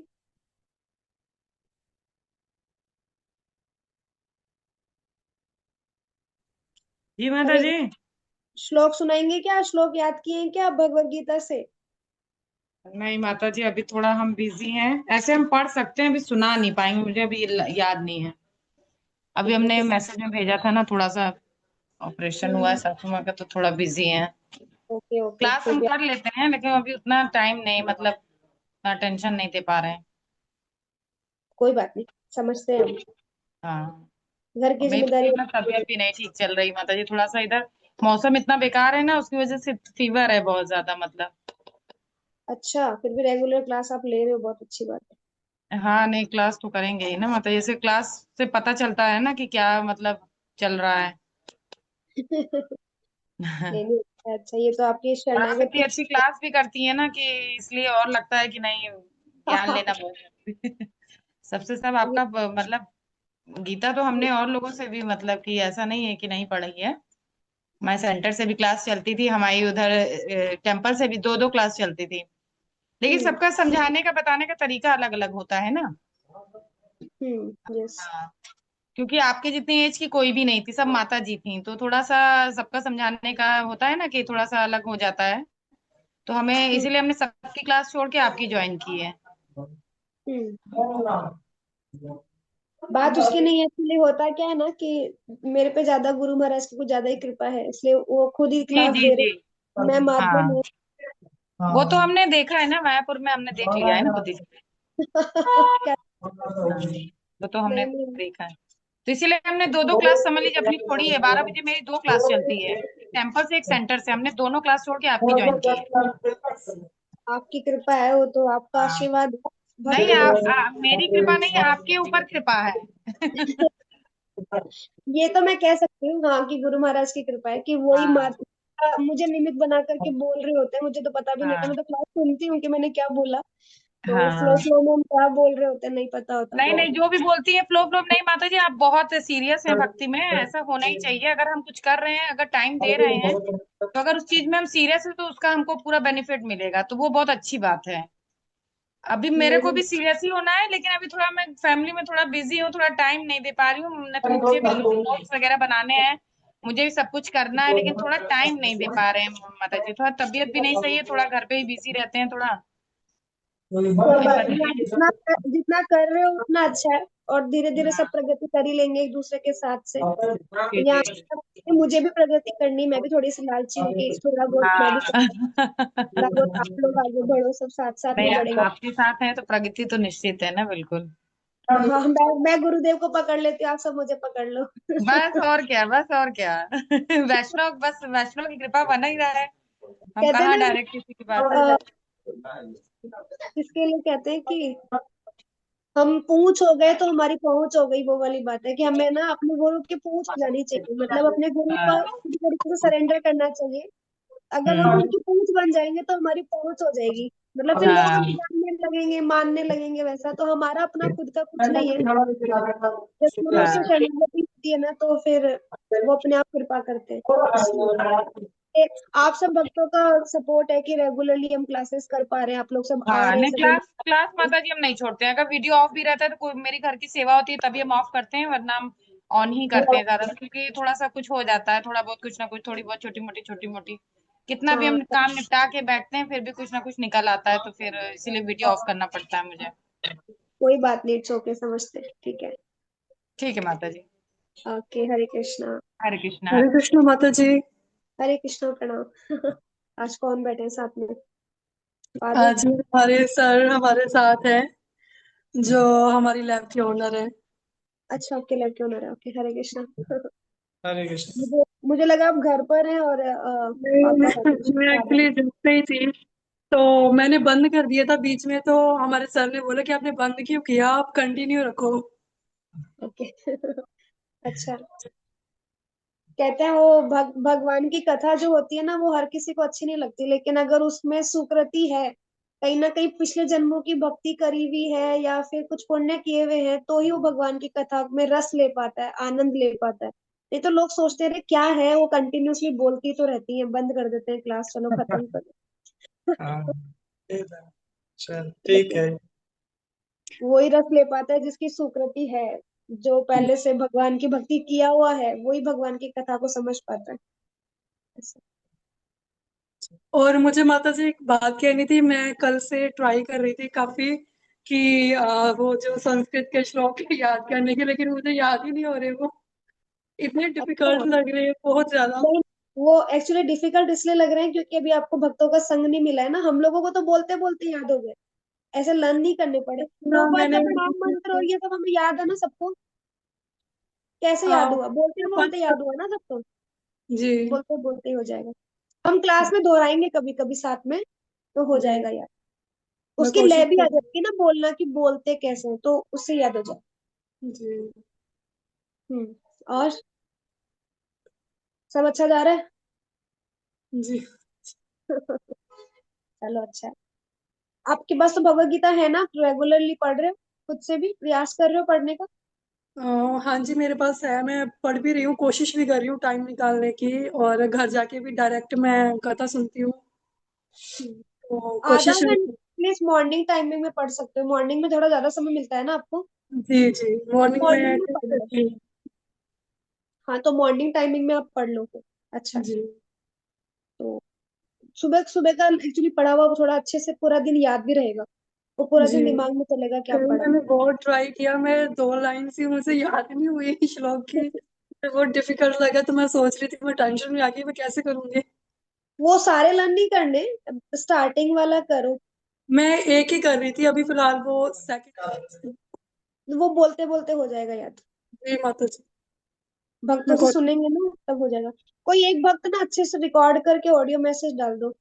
जी माता हरे, जी। श्लोक सुनाएंगे क्या, श्लोक याद किए हैं क्या भगवत गीता से। नहीं माता जी, अभी थोड़ा हम बिजी हैं। ऐसे हम पढ़ सकते हैं, अभी सुना नहीं पाएंगे, मुझे अभी याद नहीं है। अभी ठीक है हमने फिर। मैसेज में भेजा था ना, थोड़ा सा ऑपरेशन हुआ है सासू माँ का, तो थोड़ा बिजी हैं। ओके ओके, क्लास फिर हम भी कर लेते हैं, लेकिन अभी उतना टाइम नहीं, मतलब उतना टेंशन नहीं दे पा रहे हैं। कोई बात नहीं, समझते हैं हम। हाँ। घर और की मेरी जिम्मेदारी। थोड़ी ना तबीयत भी नहीं ठीक चल रही माता जी, थोड़ा सा इधर मौसम इतना बेकार है ना, उसकी वजह से फीवर है बहुत ज्यादा, मतलब। अच्छा, फिर भी रेगुलर क्लास आप ले रहे हो, बहुत अच्छी बात हाँ, नहीं क्लास तो करेंगे ही ना, मतलब जैसे क्लास से पता चलता है ना कि क्या मतलब चल रहा है। है। नहीं नहीं, अच्छा, ये तो आपकी और आप शरणागति। इतनी अच्छी क्लास भी करती है ना, कि इसलिए और लगता है कि नहीं, ज्ञान लेना बहुत जरूरी। सबसे सब ये आपका मतलब गीता तो हमने और लोगों से भी, मतलब कि ऐसा नहीं है कि नहीं पढ़ी है। हमारे सेंटर से भी क्लास चलती थी, हमारी उधर टेम्पल से भी दो दो क्लास चलती थी। लेकिन हम्म सबका समझाने का बताने का तरीका अलग अलग होता है ना। यस। हाँ। क्योंकि आपके जितनी एज की कोई भी नहीं थी, सब माता जी थी, तो थोड़ा सा सबका समझाने का होता है ना कि थोड़ा सा अलग हो जाता है। तो हमें हम्म इसीलिए हमने सबकी क्लास छोड़ के आपकी ज्वाइन की है। हम्म बात उसकी नहीं है, एक्चुअली होता क्या है ना कि मेरे पे ज्यादा गुरु महाराज की कुछ ज्यादा ही कृपा है, इसलिए वो खुद ही जी क्लास जी दे जी। रहे, मैं माध्यम हाँ, हूँ। वो तो हमने देखा है ना, मायापुर में हमने देख लिया है ना खुद ही। क्या। हाँ, वो तो हमने नहीं नहीं। देखा है। तो इसीलिए हमने दो दो क्लास समझ लीजिए अपनी छोड़ी है, 12 बजे मेरी दो क्लास चलती है, एक टेम्पल से एक सेंटर से, हमने दोनों क्लास छोड़ के आपकी ज्वाइन की है। आपकी कृपा है, वो तो आपका हाँ। आशीर्वाद है, नहीं, भक्त मेरी कृपा नहीं, आपके ऊपर कृपा है। ये तो मैं कह सकती हूँ हाँ कि गुरु महाराज की कृपा है कि वो ही हाँ मुझे निमित्त बना करके बोल रहे होते हैं, मुझे तो पता भी नहीं होता, हाँ मैं तो क्लास सुनती हूँ कि मैंने क्या बोला। तो फ्लो हाँ। फ्लो में हम क्या बोल रहे होते हैं नहीं पता होता नहीं तो। नहीं, जो भी बोलती है फ्लो फ्लो नहीं माता जी, आप बहुत सीरियस हैं भक्ति में, ऐसा होना ही चाहिए। अगर हम कुछ कर रहे हैं, अगर टाइम दे रहे हैं, तो अगर उस चीज में हम सीरियस है तो उसका हमको पूरा बेनिफिट मिलेगा, तो वो बहुत अच्छी बात है। अभी मेरे को मेरी भी सीरियस ही होना है, लेकिन अभी थोड़ा मैं फैमिली में थोड़ा बिजी हूँ, थोड़ा टाइम नहीं दे पा रही हूँ। मुझे भी नोट्स वगैरह बनाने हैं, मुझे भी सब कुछ करना है, लेकिन थोड़ा टाइम नहीं दे पा रहे हैं माता जी। थोड़ा तबीयत भी नहीं सही है, थोड़ा घर पे ही बिजी रहते हैं थोड़ा, कोई तो इस बात वजह नहीं, आप से। जितना जितना कर रहे हो उतना अच्छा है। और धीरे धीरे सब प्रगति कर ही लेंगे एक दूसरे के साथ से। जी यहाँ जी। मुझे भी प्रगति करनी, मैं भी थोड़ी सी लालची हूँ कि थोड़ा बहुत मैं भी हाँ। थोड़ा बहुत आप लोग आगे बढ़ो, सब साथ साथ में नहीं, बढ़ेंगे। आपके साथ है तो प्रगति तो निश्चित है ना, बिल्कुल। हाँ, मैं गुरुदेव को पकड़ लेती हूँ, आप सब मुझे पकड़ लो। बस और क्या, बस और क्या। वैष्णव, बस वैष्णव की कृपा बना ही रहा है, हम कहते हैं कहाँ ना, डायरेक्ट किसी के पास। अ, इसके लिए कहते हैं कि हम पूंछ हो गए तो हमारी पहुंच हो गई। वो वाली बात है कि हमें ना अपने गुरु की पहुंच हो जानी चाहिए, मतलब अपने गुरु हाँ। को पूरी तरीके से सरेंडर करना चाहिए। अगर हम हम्म। उनकी पूंछ बन जाएंगे तो हमारी पहुंच हो जाएगी। मतलब फिर लोग हमें हाँ। जानने लगेंगे, मानने लगेंगे। वैसा तो हमारा अपना खुद का कुछ नहीं है। जब गुरु से हाँ। शरणागति होती है ना, तो फिर वो अपने आप कृपा करते हैं। इसलिए आप सब भक्तों का सपोर्ट है कि रेगुलरली हम क्लासेस कर पा रहे हैं, आप लोग सब आ हाँ, रहे हैं नहीं, सभी। क्लास क्लास माता जी हम नहीं छोड़ते हैं। अगर वीडियो ऑफ भी रहता है तो कोई मेरी घर की सेवा होती है तभी हम ऑफ करते हैं, वरना हम ऑन ही करते हैं ज्यादा, क्योंकि थोड़ा सा कुछ हो जाता है, थोड़ा बहुत कुछ ना कुछ, थोड़ी बहुत छोटी मोटी कितना भी हाँ, हम काम निपटा के बैठते हैं, फिर भी कुछ ना कुछ निकल आता है, तो फिर इसीलिए वीडियो ऑफ करना पड़ता है मुझे। कोई बात नहीं, इट्स ओके, समझते हैं, ठीक है। ठीक है माता जी। ओके, हरे कृष्णा। हरे कृष्णा, हरे हरे कृष्ण माता जी। हरे कृष्णा, प्रणाम। आज कौन बैठे हैं साथ में? फादर? आज हमारे सर हमारे साथ है, जो हमारी लैब के ओनर है। अच्छा, आपके लड़के ओनर है, ओके, हरे कृष्णा। हरे कृष्ण। मुझे लगा आप घर पर हैं और नहीं, पापा बैठे हैं, मैं फादर। एक्चुअली जब से ही थी, तो मैंने बंद कर दिया था बीच में, तो हमारे सर ने बोला कि आपने बंद क्यों किया, आप कंटिन्यू रखो। ओके। अच्छा। कहते हैं वो भगवान की कथा जो होती है ना, वो हर किसी को अच्छी नहीं लगती, लेकिन अगर उसमें सुकृति है, कहीं ना कहीं पिछले जन्मों की भक्ति करी हुई है या फिर कुछ पुण्य किए हुए हैं, तो ही वो भगवान की कथा में रस ले पाता है, आनंद ले पाता है। नहीं तो लोग सोचते रहे क्या है, वो कंटिन्यूअसली बोलती तो रहती है, बंद कर देते हैं क्लास, चलो खत्म करो। हाँ, चल ठीक है। लेकिन वही रस ले पाता है जिसकी सुकृति है, जो पहले से भगवान की भक्ति किया हुआ है, वही भगवान की कथा को समझ पाता है। ऐसा। और मुझे माता जी एक बात कहनी थी, मैं कल से ट्राई कर रही थी काफी कि वो जो संस्कृत के श्लोक है याद करने के, लेकिन मुझे याद ही नहीं हो रहे वो, इतने डिफिकल्ट अच्छा, लग रहे हैं बहुत ज्यादा। नहीं, वो एक्चुअली डिफिकल्ट इसलिए लग रहे हैं क्योंकि अभी आपको भक्तों का संग नहीं मिला है ना। हम लोगों को तो बोलते बोलते याद हो गए, ऐसे लर्न नहीं करने पड़े। ना प्रभुपाद का मैंने प्रणाम मंत्र और ये सब हमें याद है ना सबको। कैसे आ, याद हुआ? बोलते बोलते याद हुआ ना सबको। जी बोलते बोलते ही हो जाएगा। हम क्लास में दोहराएंगे कभी कभी साथ में, तो हो जी, जाएगा याद। मैं उसकी कोशिश लय भी आ करूँ। जाएगी ना, बोलना कि बोलते कैसे हैं, तो उससे याद हो जाए। जी और सब अच्छा जा रहा है? जी। चलो, अच्छा है। आपके पास तो भगवत गीता है ना, रेगुलरली पढ़ रहे हो? खुद से भी प्रयास कर रहे हो पढ़ने का? हाँ जी, मेरे पास है, मैं पढ़ भी रही हूँ, कोशिश भी कर रही हूँ टाइम निकालने की, और घर जाके भी डायरेक्ट मैं कथा सुनती हूँ, हम्म। तो आधा कोशिश। घंटा प्लीज मॉर्निंग टाइमिंग में पढ़ सकते हो, मॉर्निंग में थोड़ा ज्यादा समय मिलता है ना आपको। जी जी, मॉर्निंग मॉर्निंग में में पढ़ लो। जी। हाँ, तो मॉर्निंग टाइमिंग में आप पढ़ लो फिर। अच्छा है। जी तो सुबह सुबह का एक्चुअली पढ़ा हुआ वो थोड़ा अच्छे से पूरा दिन याद भी रहेगा। वो पूरा जी, दिन दिमाग में चलेगा क्या कल पढ़ा। मैंने बहुत ट्राई किया, मैं 2 लाइन से मुझे याद नहीं हुई श्लोक की, मुझे बहुत डिफिकल्ट लगा, तो मैं सोच रही थी, मैं टेंशन में आ गई मैं कैसे करूंगी। वो सारे लर्न नहीं करने, स्टार्टिंग वाला करो। मैं एक ही कर रही थी अभी फिलहाल, वो सेकंड। वो बोलते बोलते हो जाएगा याद। जी माता जी, भक्तों मैं से सुनेंगे ना, तब हो जाएगा। कोई एक भक्त ना अच्छे से रिकॉर्ड करके ऑडियो मैसेज डाल दो।